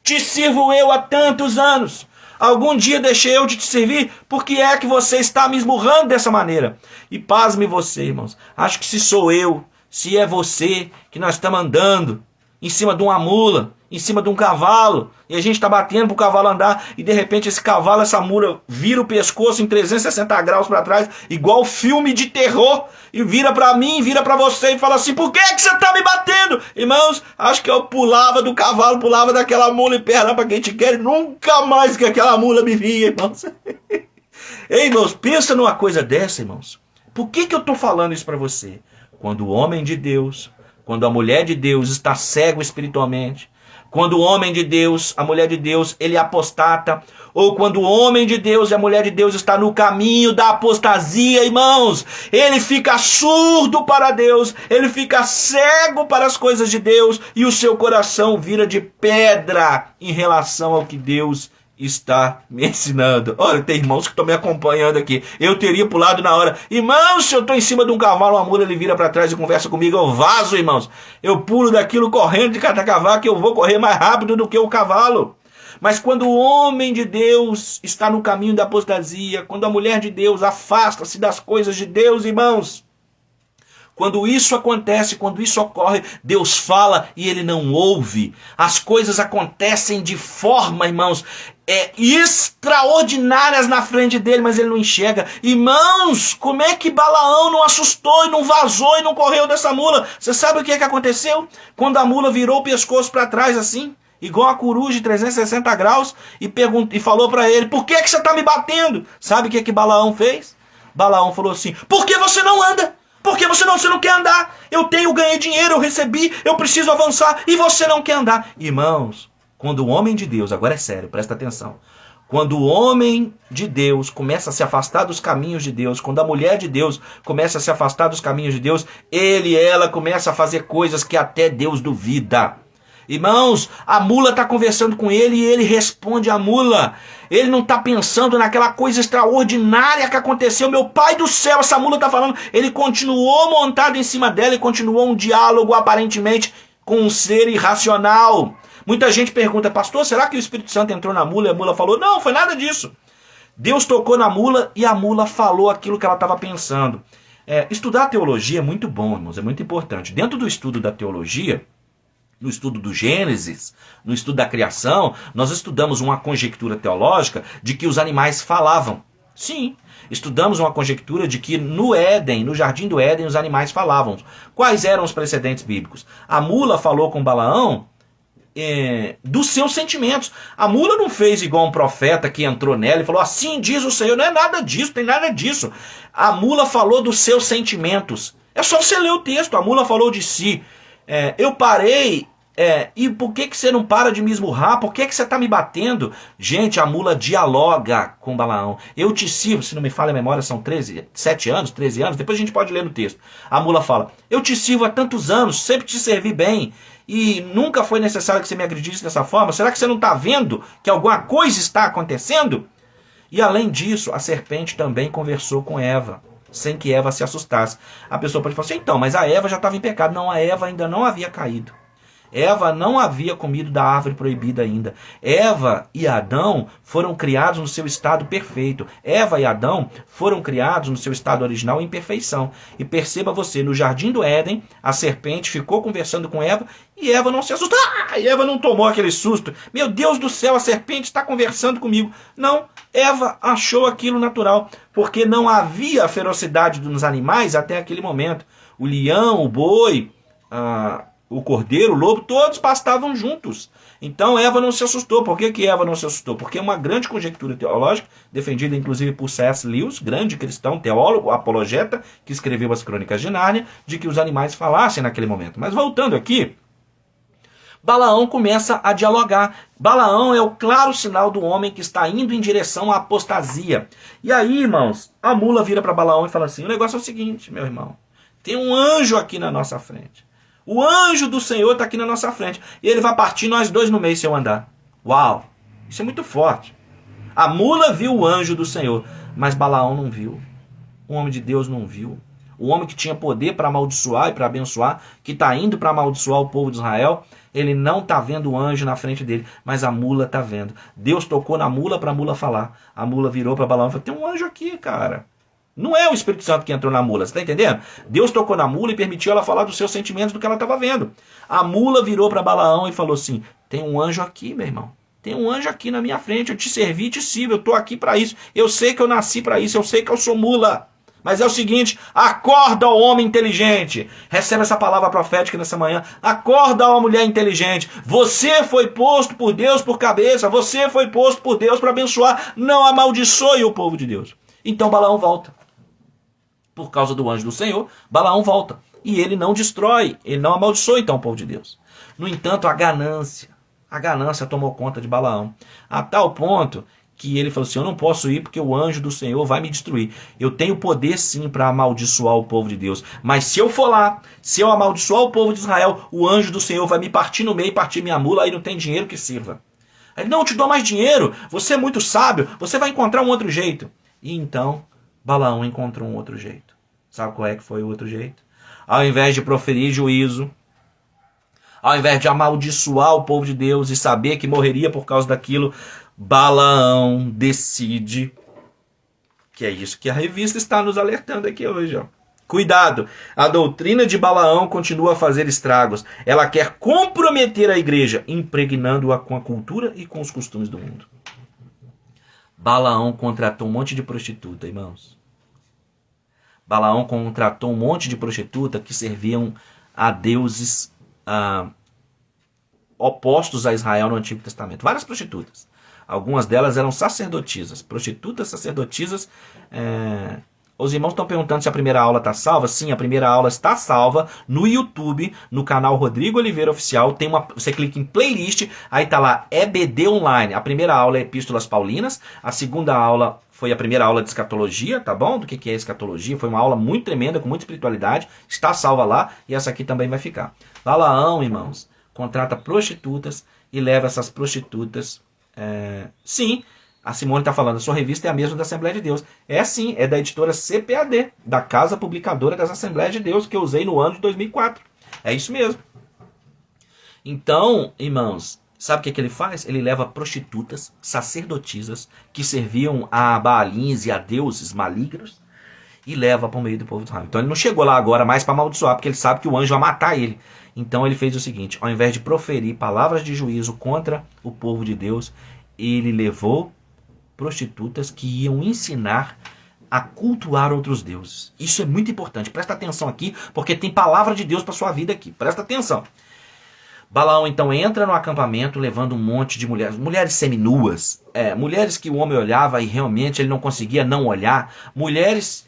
Te sirvo eu há tantos anos. Algum dia deixei eu de te servir? Por que é que você está me esmurrando dessa maneira? E pasme você, irmãos. Acho que se sou eu, se é você, que nós estamos andando em cima de uma mula, em cima de um cavalo, e a gente está batendo para o cavalo andar, e de repente esse cavalo, essa mula, vira o pescoço em 360 graus para trás, igual filme de terror, e vira para mim, vira para você, e fala assim: por que é que você está me batendo? Irmãos, acho que eu pulava do cavalo, pulava daquela mula e perna para quem te quer, e nunca mais que aquela mula me via, irmãos. Ei, irmãos, pensa numa coisa dessa, irmãos. Por que eu estou falando isso para você? Quando o homem de Deus, quando a mulher de Deus está cego espiritualmente, quando o homem de Deus, a mulher de Deus, ele apostata, ou quando o homem de Deus e a mulher de Deus está no caminho da apostasia, irmãos, ele fica surdo para Deus, ele fica cego para as coisas de Deus, e o seu coração vira de pedra em relação ao que Deus está me ensinando. Olha, tem irmãos que estão me acompanhando aqui. Eu teria pulado na hora. Irmãos, se eu estou em cima de um cavalo, uma mula, ele vira para trás e conversa comigo, eu vazo, irmãos. Eu pulo daquilo correndo de catacavá, que eu vou correr mais rápido do que o cavalo. Mas quando o homem de Deus está no caminho da apostasia, quando a mulher de Deus afasta-se das coisas de Deus, irmãos, quando isso acontece, quando isso ocorre, Deus fala e ele não ouve. As coisas acontecem de forma, irmãos, extraordinárias na frente dele, mas ele não enxerga. Irmãos, como é que Balaão não assustou e não vazou e não correu dessa mula? Você sabe o que aconteceu? Quando a mula virou o pescoço para trás assim, igual a coruja de 360 graus, e falou para ele: por que você está me batendo? Sabe o que Balaão fez? Balaão falou assim: por que você não anda? Porque você não quer andar. Ganhei dinheiro, eu recebi, eu preciso avançar, e você não quer andar. Irmãos, quando o homem de Deus, agora é sério, presta atenção. Quando o homem de Deus começa a se afastar dos caminhos de Deus, quando a mulher de Deus começa a se afastar dos caminhos de Deus, ela começa a fazer coisas que até Deus duvida. Irmãos, a mula está conversando com ele e ele responde à mula. Ele não está pensando naquela coisa extraordinária que aconteceu. Meu pai do céu, essa mula está falando. Ele continuou montado em cima dela e continuou um diálogo aparentemente com um ser irracional. Muita gente pergunta: pastor, será que o Espírito Santo entrou na mula e a mula falou? Não, foi nada disso. Deus tocou na mula e a mula falou aquilo que ela estava pensando. Estudar teologia é muito bom, irmãos, é muito importante. Dentro do estudo da teologia, no estudo do Gênesis, no estudo da criação, nós estudamos uma conjectura teológica de que os animais falavam. Sim, estudamos uma conjectura de que no Éden, no jardim do Éden, os animais falavam. Quais eram os precedentes bíblicos? A mula falou com Balaão dos seus sentimentos. A mula não fez igual um profeta que entrou nela e falou: assim diz o Senhor. Não é nada disso, tem nada disso. A mula falou dos seus sentimentos. É só você ler o texto. A mula falou de si. Eu parei, e por que você não para de me esmurrar? Por que você está me batendo? Gente, a mula dialoga com Balaão. Eu te sirvo, se não me falha a memória, são 13 anos, depois a gente pode ler no texto. A mula fala: eu te sirvo há tantos anos, sempre te servi bem, e nunca foi necessário que você me agredisse dessa forma. Será que você não está vendo que alguma coisa está acontecendo? E além disso, a serpente também conversou com Eva, sem que Eva se assustasse. A pessoa pode falar assim, então, mas a Eva já estava em pecado. Não, a Eva ainda não havia caído. Eva não havia comido da árvore proibida ainda. Eva e Adão foram criados no seu estado perfeito. Eva e Adão foram criados no seu estado original em perfeição. E perceba você, no jardim do Éden, a serpente ficou conversando com Eva e Eva não se assustou. E Eva não tomou aquele susto. Meu Deus do céu, a serpente está conversando comigo. Não, Eva achou aquilo natural, porque não havia ferocidade dos animais até aquele momento. O leão, o boi, o cordeiro, o lobo, todos pastavam juntos. Então Eva não se assustou. Por que Eva não se assustou? Porque é uma grande conjectura teológica, defendida inclusive por C.S. Lewis, grande cristão, teólogo, apologeta, que escreveu as Crônicas de Nárnia, de que os animais falassem naquele momento. Mas voltando aqui, Balaão começa a dialogar. Balaão é o claro sinal do homem que está indo em direção à apostasia. E aí, irmãos, a mula vira para Balaão e fala assim, o negócio é o seguinte, meu irmão, tem um anjo aqui na nossa frente. O anjo do Senhor está aqui na nossa frente. E ele vai partir nós dois no meio se eu andar. Uau! Isso é muito forte. A mula viu o anjo do Senhor, mas Balaão não viu. O homem de Deus não viu. O homem que tinha poder para amaldiçoar e para abençoar, que está indo para amaldiçoar o povo de Israel, ele não está vendo o anjo na frente dele, mas a mula está vendo. Deus tocou na mula para a mula falar. A mula virou para Balaão e falou, tem um anjo aqui, cara. Não é o Espírito Santo que entrou na mula, você está entendendo? Deus tocou na mula e permitiu ela falar dos seus sentimentos, do que ela estava vendo. A mula virou para Balaão e falou assim, tem um anjo aqui, meu irmão. Tem um anjo aqui na minha frente, eu te servi e te sirvo, eu estou aqui para isso. Eu sei que eu nasci para isso, eu sei que eu sou mula. Mas é o seguinte, acorda, ó homem inteligente. Recebe essa palavra profética nessa manhã. Acorda, ó mulher inteligente. Você foi posto por Deus por cabeça. Você foi posto por Deus para abençoar. Não amaldiçoe o povo de Deus. Então Balaão volta. Por causa do anjo do Senhor, Balaão volta. E ele não destrói, ele não amaldiçoa então o povo de Deus. No entanto, a ganância tomou conta de Balaão. A tal ponto que ele falou assim, eu não posso ir porque o anjo do Senhor vai me destruir. Eu tenho poder sim para amaldiçoar o povo de Deus. Mas se eu for lá, se eu amaldiçoar o povo de Israel, o anjo do Senhor vai me partir no meio e partir minha mula, aí não tem dinheiro que sirva. Ele, não, eu te dou mais dinheiro, você é muito sábio, você vai encontrar um outro jeito. E então, Balaão encontrou um outro jeito. Sabe qual é que foi o outro jeito? Ao invés de proferir juízo, ao invés de amaldiçoar o povo de Deus e saber que morreria por causa daquilo, Balaão decide, que é isso que a revista está nos alertando aqui hoje. Ó. Cuidado, a doutrina de Balaão continua a fazer estragos. Ela quer comprometer a igreja, impregnando-a com a cultura e com os costumes do mundo. Balaão contratou um monte de prostituta, irmãos. Balaão contratou um monte de prostituta que serviam a deuses opostos a Israel no Antigo Testamento. Várias prostitutas. Algumas delas eram sacerdotisas. Prostitutas, sacerdotisas. Os irmãos estão perguntando se a primeira aula está salva. Sim, a primeira aula está salva no YouTube, no canal Rodrigo Oliveira Oficial. Você clica em playlist, aí está lá EBD Online. A primeira aula é Epístolas Paulinas. A segunda aula foi a primeira aula de escatologia, tá bom? Do que é escatologia. Foi uma aula muito tremenda, com muita espiritualidade. Está salva lá e essa aqui também vai ficar. Balaão, irmãos, contrata prostitutas e leva essas prostitutas. Sim, a Simone está falando, a sua revista é a mesma da Assembleia de Deus. É sim, é da editora CPAD, da Casa Publicadora das Assembleias de Deus, que eu usei no ano de 2004. É isso mesmo. Então, irmãos, sabe o que ele faz? Ele leva prostitutas, sacerdotisas, que serviam a Baalins e a deuses malignos, e leva para o meio do povo de Israel. Então ele não chegou lá agora mais para amaldiçoar, porque ele sabe que o anjo vai matar ele. Então ele fez o seguinte, ao invés de proferir palavras de juízo contra o povo de Deus, ele levou prostitutas que iam ensinar a cultuar outros deuses. Isso é muito importante, presta atenção aqui, porque tem palavra de Deus para sua vida aqui, presta atenção. Balaão então entra no acampamento levando um monte de mulheres seminuas, mulheres que o homem olhava e realmente ele não conseguia não olhar, mulheres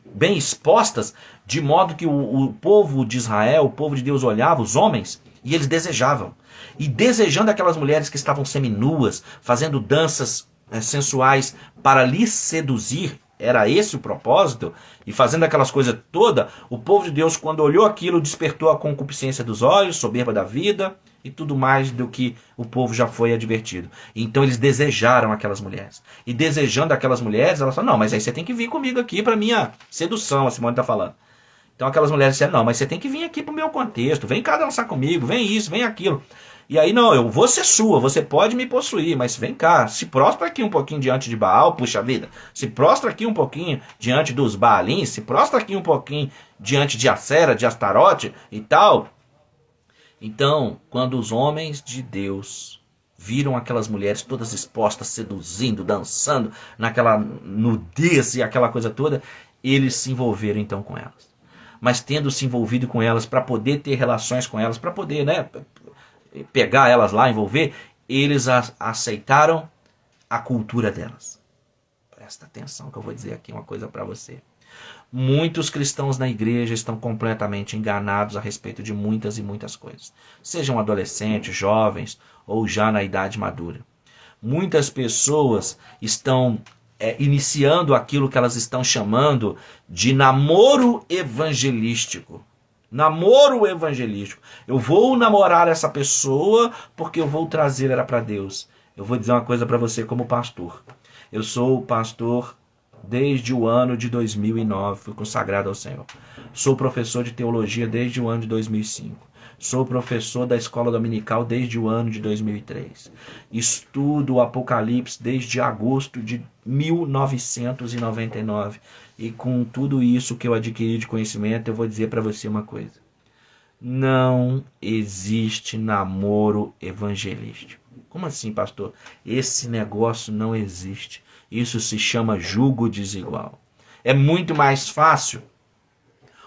bem expostas, de modo que o povo de Israel, o povo de Deus olhava, os homens, e eles desejavam. E desejando aquelas mulheres que estavam seminuas, fazendo danças sensuais para lhes seduzir, era esse o propósito, e fazendo aquelas coisas todas, o povo de Deus, quando olhou aquilo, despertou a concupiscência dos olhos, soberba da vida, e tudo mais do que o povo já foi advertido. Então eles desejaram aquelas mulheres. E desejando aquelas mulheres, elas falaram, não, mas aí você tem que vir comigo aqui para minha sedução, a Simone está falando. Então aquelas mulheres disseram, não, mas você tem que vir aqui para o meu contexto, vem cá dançar comigo, vem isso, vem aquilo. E aí, não, eu vou ser sua, você pode me possuir, mas vem cá, se prostra aqui um pouquinho diante de Baal, puxa vida, se prostra aqui um pouquinho diante dos Baalins, se prostra aqui um pouquinho diante de Acera, de Astarote e tal. Então, quando os homens de Deus viram aquelas mulheres todas expostas, seduzindo, dançando, naquela nudez e aquela coisa toda, eles se envolveram então com elas. Mas tendo se envolvido com elas para poder ter relações com elas, para poder, né, pegar elas lá, envolver, eles aceitaram a cultura delas. Presta atenção que eu vou dizer aqui uma coisa para você. Muitos cristãos na igreja estão completamente enganados a respeito de muitas e muitas coisas. Sejam adolescentes, jovens ou já na idade madura. Muitas pessoas estão iniciando aquilo que elas estão chamando de namoro evangelístico. Namoro evangelístico. Eu vou namorar essa pessoa porque eu vou trazer ela para Deus. Eu vou dizer uma coisa para você como pastor. Eu sou pastor desde o ano de 2009, fui consagrado ao Senhor. Sou professor de teologia desde o ano de 2005. Sou professor da escola dominical desde o ano de 2003. Estudo o Apocalipse desde agosto de 1999. E com tudo isso que eu adquiri de conhecimento, eu vou dizer para você uma coisa. Não existe namoro evangelístico. Como assim, pastor? Esse negócio não existe. Isso se chama jugo desigual. É muito mais fácil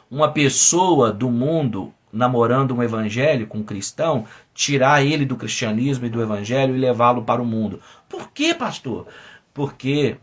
uma pessoa do mundo namorando um evangélico, um cristão, tirar ele do cristianismo e do evangelho e levá-lo para o mundo. Por quê, pastor? Porque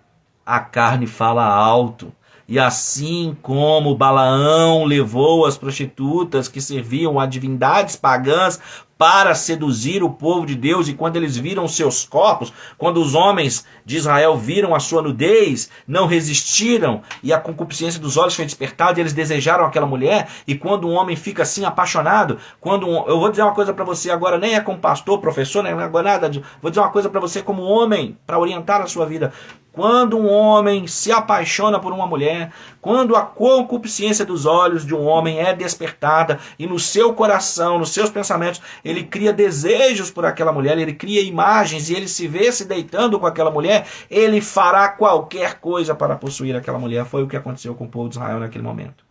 a carne fala alto. E assim como Balaão levou as prostitutas que serviam a divindades pagãs para seduzir o povo de Deus, e quando eles viram seus corpos, quando os homens de Israel viram a sua nudez, não resistiram, e a concupiscência dos olhos foi despertada, e eles desejaram aquela mulher, e quando um homem fica assim apaixonado, eu vou dizer uma coisa para você agora, nem é como pastor, professor, nem é nada, vou dizer uma coisa para você como homem, para orientar a sua vida. Quando um homem se apaixona por uma mulher, quando a concupiscência dos olhos de um homem é despertada e no seu coração, nos seus pensamentos, ele cria desejos por aquela mulher, ele cria imagens e ele se vê se deitando com aquela mulher, ele fará qualquer coisa para possuir aquela mulher. Foi o que aconteceu com o povo de Israel naquele momento.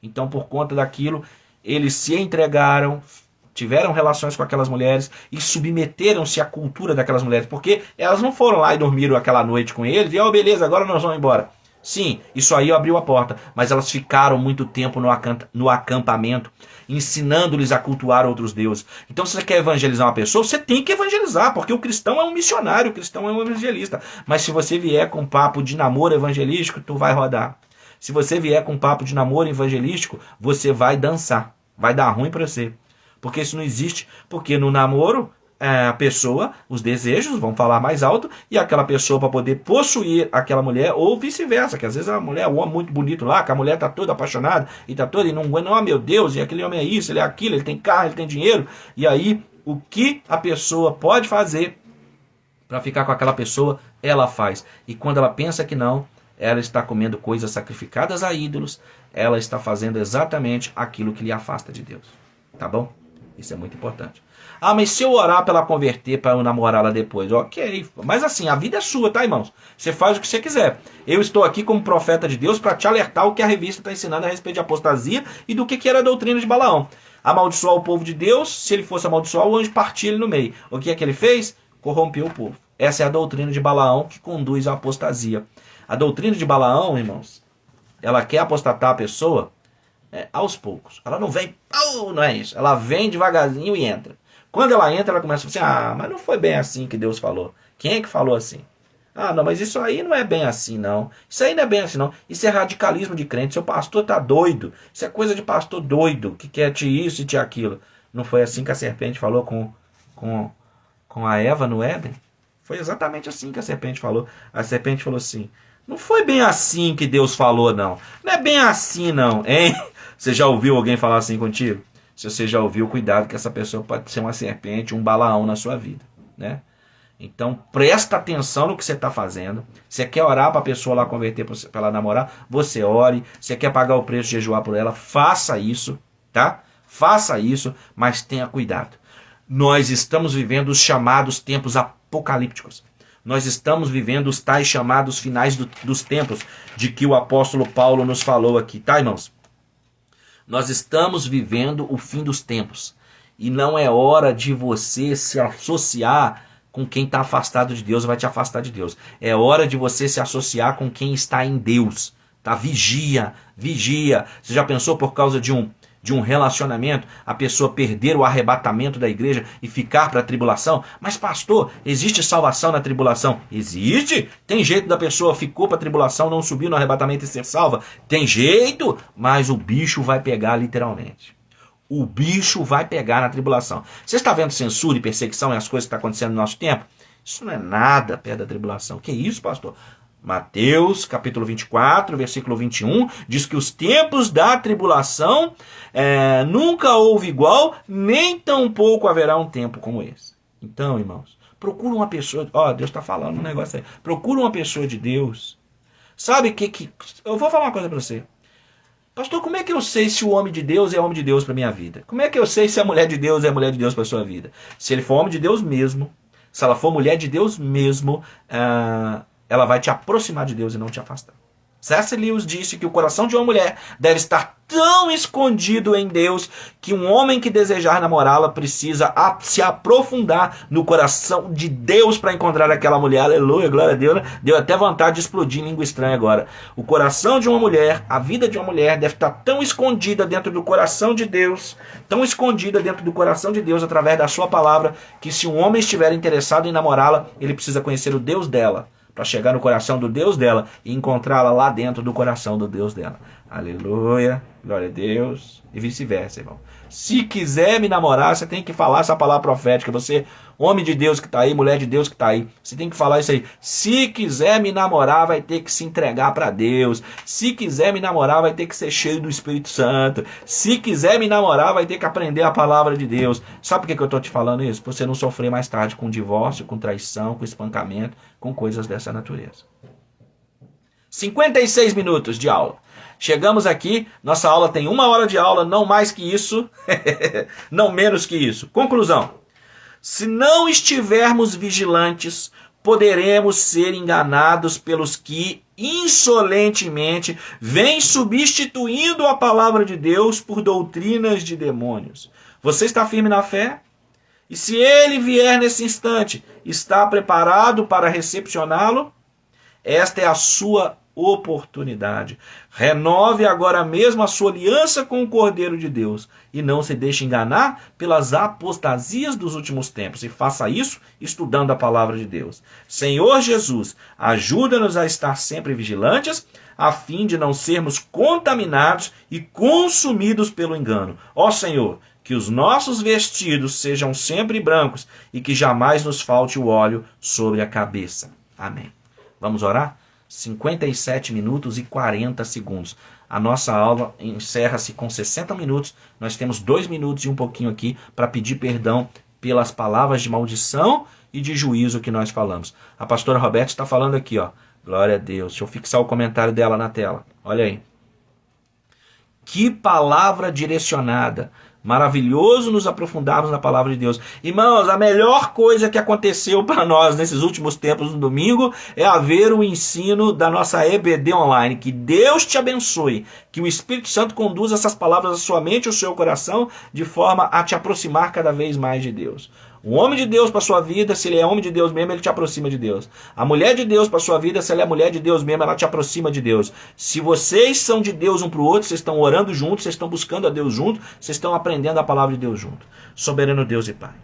Então, por conta daquilo, eles se entregaram, tiveram relações com aquelas mulheres e submeteram-se à cultura daquelas mulheres, porque elas não foram lá e dormiram aquela noite com eles e, beleza, agora nós vamos embora. Sim, isso aí abriu a porta, mas elas ficaram muito tempo no acampamento, ensinando-lhes a cultuar outros deuses. Então, se você quer evangelizar uma pessoa, você tem que evangelizar, porque o cristão é um missionário, o cristão é um evangelista. Mas se você vier com papo de namoro evangelístico, tu vai rodar. Se você vier com papo de namoro evangelístico, você vai dançar, vai dar ruim para você. Porque isso não existe, porque no namoro a pessoa, os desejos vão falar mais alto e aquela pessoa para poder possuir aquela mulher, ou vice-versa, que às vezes a mulher, o homem muito bonito lá, que a mulher tá toda apaixonada e tá toda, e não, meu Deus, e aquele homem é isso, ele é aquilo, ele tem carro, ele tem dinheiro, e aí o que a pessoa pode fazer para ficar com aquela pessoa, ela faz. E quando ela pensa que não, ela está comendo coisas sacrificadas a ídolos, ela está fazendo exatamente aquilo que lhe afasta de Deus. Tá bom? Isso é muito importante. Ah, mas se eu orar para ela converter, para eu namorá-la depois, ok. Mas assim, a vida é sua, tá, irmãos? Você faz o que você quiser. Eu estou aqui como profeta de Deus para te alertar o que a revista está ensinando a respeito de apostasia e do que era a doutrina de Balaão. Amaldiçoar o povo de Deus, se ele fosse amaldiçoar, o anjo partia ele no meio. O que é que ele fez? Corrompeu o povo. Essa é a doutrina de Balaão que conduz à apostasia. A doutrina de Balaão, irmãos, ela quer apostatar a pessoa aos poucos. Ela não vem, não é isso. Ela vem devagarzinho e entra. Quando ela entra, ela começa a falar assim, mas não foi bem assim que Deus falou. Quem é que falou assim? Não, mas isso aí não é bem assim, não. Isso aí não é bem assim, não. Isso é radicalismo de crente. Seu pastor tá doido. Isso é coisa de pastor doido, que quer te isso e te aquilo. Não foi assim que a serpente falou com a Eva no Éden? Foi exatamente assim que a serpente falou. A serpente falou assim, Não foi bem assim que Deus falou, não. Não é bem assim, não, hein? Você já ouviu alguém falar assim contigo? Se você já ouviu, cuidado que essa pessoa pode ser uma serpente, um Balaão na sua vida, né? Então, presta atenção no que você está fazendo. Você quer orar para a pessoa lá converter, para ela namorar? Você ore. Você quer pagar o preço de jejuar por ela? Faça isso, tá? Faça isso, mas tenha cuidado. Nós estamos vivendo os chamados tempos apocalípticos. Nós estamos vivendo os tais chamados finais dos tempos, de que o apóstolo Paulo nos falou aqui, tá, irmãos? Nós estamos vivendo o fim dos tempos. E não é hora de você se associar com quem está afastado de Deus, vai te afastar de Deus. É hora de você se associar com quem está em Deus. Tá? Vigia, vigia. Você já pensou por causa de um relacionamento, a pessoa perder o arrebatamento da igreja e ficar para a tribulação? Mas pastor, existe salvação na tribulação? Existe. Tem jeito da pessoa ficou para a tribulação, não subiu no arrebatamento e ser salva? Tem jeito, mas o bicho vai pegar literalmente. O bicho vai pegar na tribulação. Você está vendo censura e perseguição e as coisas que estão acontecendo no nosso tempo? Isso não é nada perto da tribulação. Que isso, pastor? Mateus, capítulo 24, versículo 21, diz que os tempos da tribulação nunca houve igual, nem tampouco haverá um tempo como esse. Então, irmãos, procura uma pessoa... Deus está falando um negócio aí. Procura uma pessoa de Deus. Sabe que... Eu vou falar uma coisa para você. Pastor, como é que eu sei se o homem de Deus é homem de Deus para minha vida? Como é que eu sei se a mulher de Deus é mulher de Deus para sua vida? Se ele for homem de Deus mesmo, se ela for mulher de Deus mesmo, ela vai te aproximar de Deus e não te afastar. C.S. Lewis disse que o coração de uma mulher deve estar tão escondido em Deus que um homem que desejar namorá-la precisa se aprofundar no coração de Deus para encontrar aquela mulher. Aleluia, glória a Deus. Deu até vontade de explodir em língua estranha agora. O coração de uma mulher, a vida de uma mulher deve estar tão escondida dentro do coração de Deus, tão escondida dentro do coração de Deus através da sua palavra, que se um homem estiver interessado em namorá-la, ele precisa conhecer o Deus dela, para chegar no coração do Deus dela e encontrá-la lá dentro do coração do Deus dela. Aleluia, glória a Deus, e vice-versa, irmão. Se quiser me namorar, você tem que falar essa palavra profética. Você, homem de Deus que está aí, mulher de Deus que está aí, você tem que falar isso aí. Se quiser me namorar, vai ter que se entregar para Deus. Se quiser me namorar, vai ter que ser cheio do Espírito Santo. Se quiser me namorar, vai ter que aprender a palavra de Deus. Sabe por que eu estou te falando isso? Para você não sofrer mais tarde com divórcio, com traição, com espancamento, com coisas dessa natureza. 56 minutos de aula. Chegamos aqui, nossa aula tem 1 hora de aula, não mais que isso, não menos que isso. Conclusão: se não estivermos vigilantes, poderemos ser enganados pelos que insolentemente vêm substituindo a palavra de Deus por doutrinas de demônios. Você está firme na fé? E se ele vier nesse instante, está preparado para recepcioná-lo? Esta é a sua oportunidade. Renove agora mesmo a sua aliança com o Cordeiro de Deus e não se deixe enganar pelas apostasias dos últimos tempos. E faça isso estudando a palavra de Deus. Senhor Jesus, ajuda-nos a estar sempre vigilantes, a fim de não sermos contaminados e consumidos pelo engano. Ó Senhor, que os nossos vestidos sejam sempre brancos e que jamais nos falte o óleo sobre a cabeça. Amém. Vamos orar? 57 minutos e 40 segundos. A nossa aula encerra-se com 60 minutos. Nós temos 2 minutos e um pouquinho aqui para pedir perdão pelas palavras de maldição e de juízo que nós falamos. A pastora Roberta está falando aqui, ó. Glória a Deus. Deixa eu fixar o comentário dela na tela. Olha aí. Que palavra direcionada. Maravilhoso nos aprofundarmos na palavra de Deus. Irmãos, a melhor coisa que aconteceu para nós nesses últimos tempos no domingo é haver o ensino da nossa EBD online. Que Deus te abençoe. Que o Espírito Santo conduza essas palavras à sua mente e ao seu coração de forma a te aproximar cada vez mais de Deus. O homem de Deus para sua vida, se ele é homem de Deus mesmo, ele te aproxima de Deus. A mulher de Deus para sua vida, se ela é mulher de Deus mesmo, ela te aproxima de Deus. Se vocês são de Deus um para o outro, vocês estão orando juntos, vocês estão buscando a Deus junto, vocês estão aprendendo a palavra de Deus junto. Soberano Deus e Pai,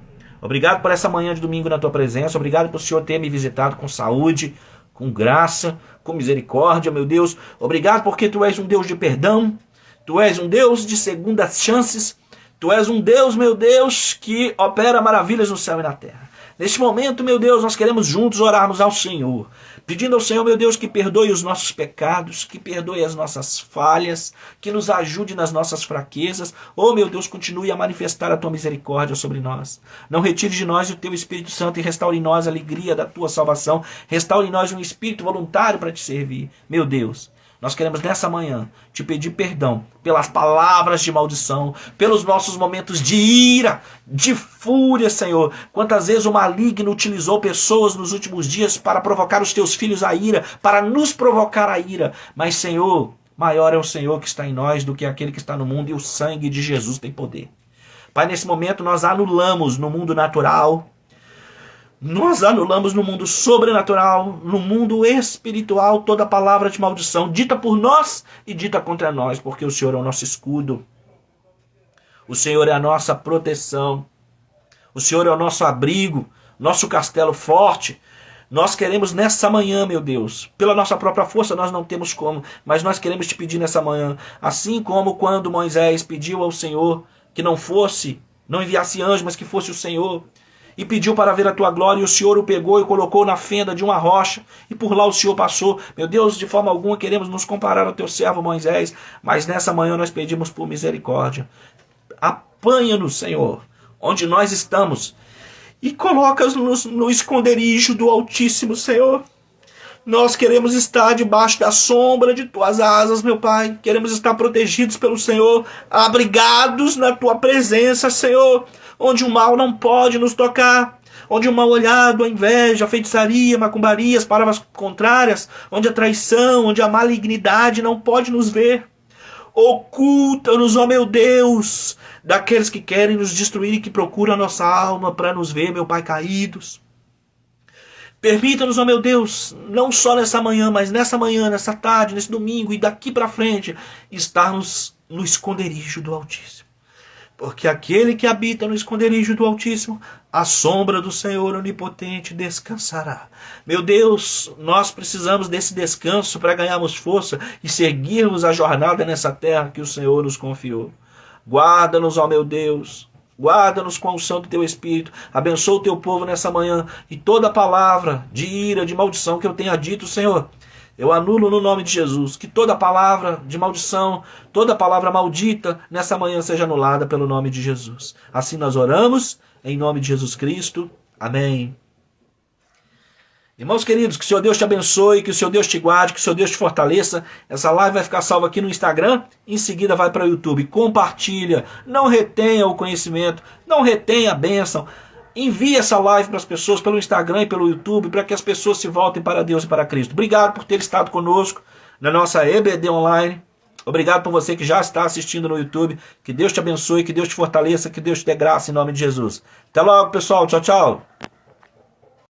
obrigado por essa manhã de domingo na tua presença, obrigado por o Senhor ter me visitado com saúde, com graça, com misericórdia, meu Deus. Obrigado porque tu és um Deus de perdão, tu és um Deus de segundas chances. Tu és um Deus, meu Deus, que opera maravilhas no céu e na terra. Neste momento, meu Deus, nós queremos juntos orarmos ao Senhor, pedindo ao Senhor, meu Deus, que perdoe os nossos pecados, que perdoe as nossas falhas, que nos ajude nas nossas fraquezas. Oh, meu Deus, continue a manifestar a tua misericórdia sobre nós. Não retire de nós o teu Espírito Santo e restaure em nós a alegria da tua salvação. Restaure em nós um espírito voluntário para te servir. Meu Deus, nós queremos nessa manhã te pedir perdão pelas palavras de maldição, pelos nossos momentos de ira, de fúria, Senhor. Quantas vezes o maligno utilizou pessoas nos últimos dias para provocar os teus filhos à ira, para nos provocar à ira. Mas, Senhor, maior é o Senhor que está em nós do que aquele que está no mundo, e o sangue de Jesus tem poder. Pai, nesse momento nós anulamos no mundo natural, nós anulamos no mundo sobrenatural, no mundo espiritual, toda palavra de maldição dita por nós e dita contra nós, porque o Senhor é o nosso escudo, o Senhor é a nossa proteção, o Senhor é o nosso abrigo, nosso castelo forte. Nós queremos nessa manhã, meu Deus, pela nossa própria força nós não temos como, mas nós queremos te pedir nessa manhã, assim como quando Moisés pediu ao Senhor que não enviasse anjo, mas que fosse o Senhor, e pediu para ver a tua glória, e o Senhor o pegou e colocou na fenda de uma rocha, e por lá o Senhor passou. Meu Deus, de forma alguma queremos nos comparar ao teu servo Moisés, mas nessa manhã nós pedimos por misericórdia. Apanha-nos, Senhor, onde nós estamos, e coloca-nos no esconderijo do Altíssimo, Senhor. Nós queremos estar debaixo da sombra de tuas asas, meu Pai. Queremos estar protegidos pelo Senhor, abrigados na tua presença, Senhor, onde o mal não pode nos tocar, onde o mal olhado, a inveja, a feitiçaria, macumbaria, as palavras contrárias, onde a traição, onde a malignidade não pode nos ver. Oculta-nos, ó meu Deus, daqueles que querem nos destruir e que procuram a nossa alma para nos ver, meu Pai, caídos. Permita-nos, ó meu Deus, não só nessa manhã, mas nessa manhã, nessa tarde, nesse domingo e daqui para frente, estarmos no esconderijo do Altíssimo. Porque aquele que habita no esconderijo do Altíssimo, a sombra do Senhor onipotente descansará. Meu Deus, nós precisamos desse descanso para ganharmos força e seguirmos a jornada nessa terra que o Senhor nos confiou. Guarda-nos, ó meu Deus. Guarda-nos com a unção do teu Espírito. Abençoa o teu povo nessa manhã. E toda palavra de ira, de maldição que eu tenha dito, Senhor, eu anulo no nome de Jesus. Que toda palavra de maldição, toda palavra maldita nessa manhã seja anulada pelo nome de Jesus. Assim nós oramos, em nome de Jesus Cristo. Amém. Irmãos queridos, que o Senhor Deus te abençoe, que o Senhor Deus te guarde, que o Senhor Deus te fortaleça. Essa live vai ficar salva aqui no Instagram, em seguida vai para o YouTube. Compartilha, não retenha o conhecimento, não retenha a bênção. Envie essa live para as pessoas pelo Instagram e pelo YouTube, para que as pessoas se voltem para Deus e para Cristo. Obrigado por ter estado conosco na nossa EBD Online. Obrigado por você que já está assistindo no YouTube. Que Deus te abençoe, que Deus te fortaleça, que Deus te dê graça em nome de Jesus. Até logo, pessoal. Tchau, tchau.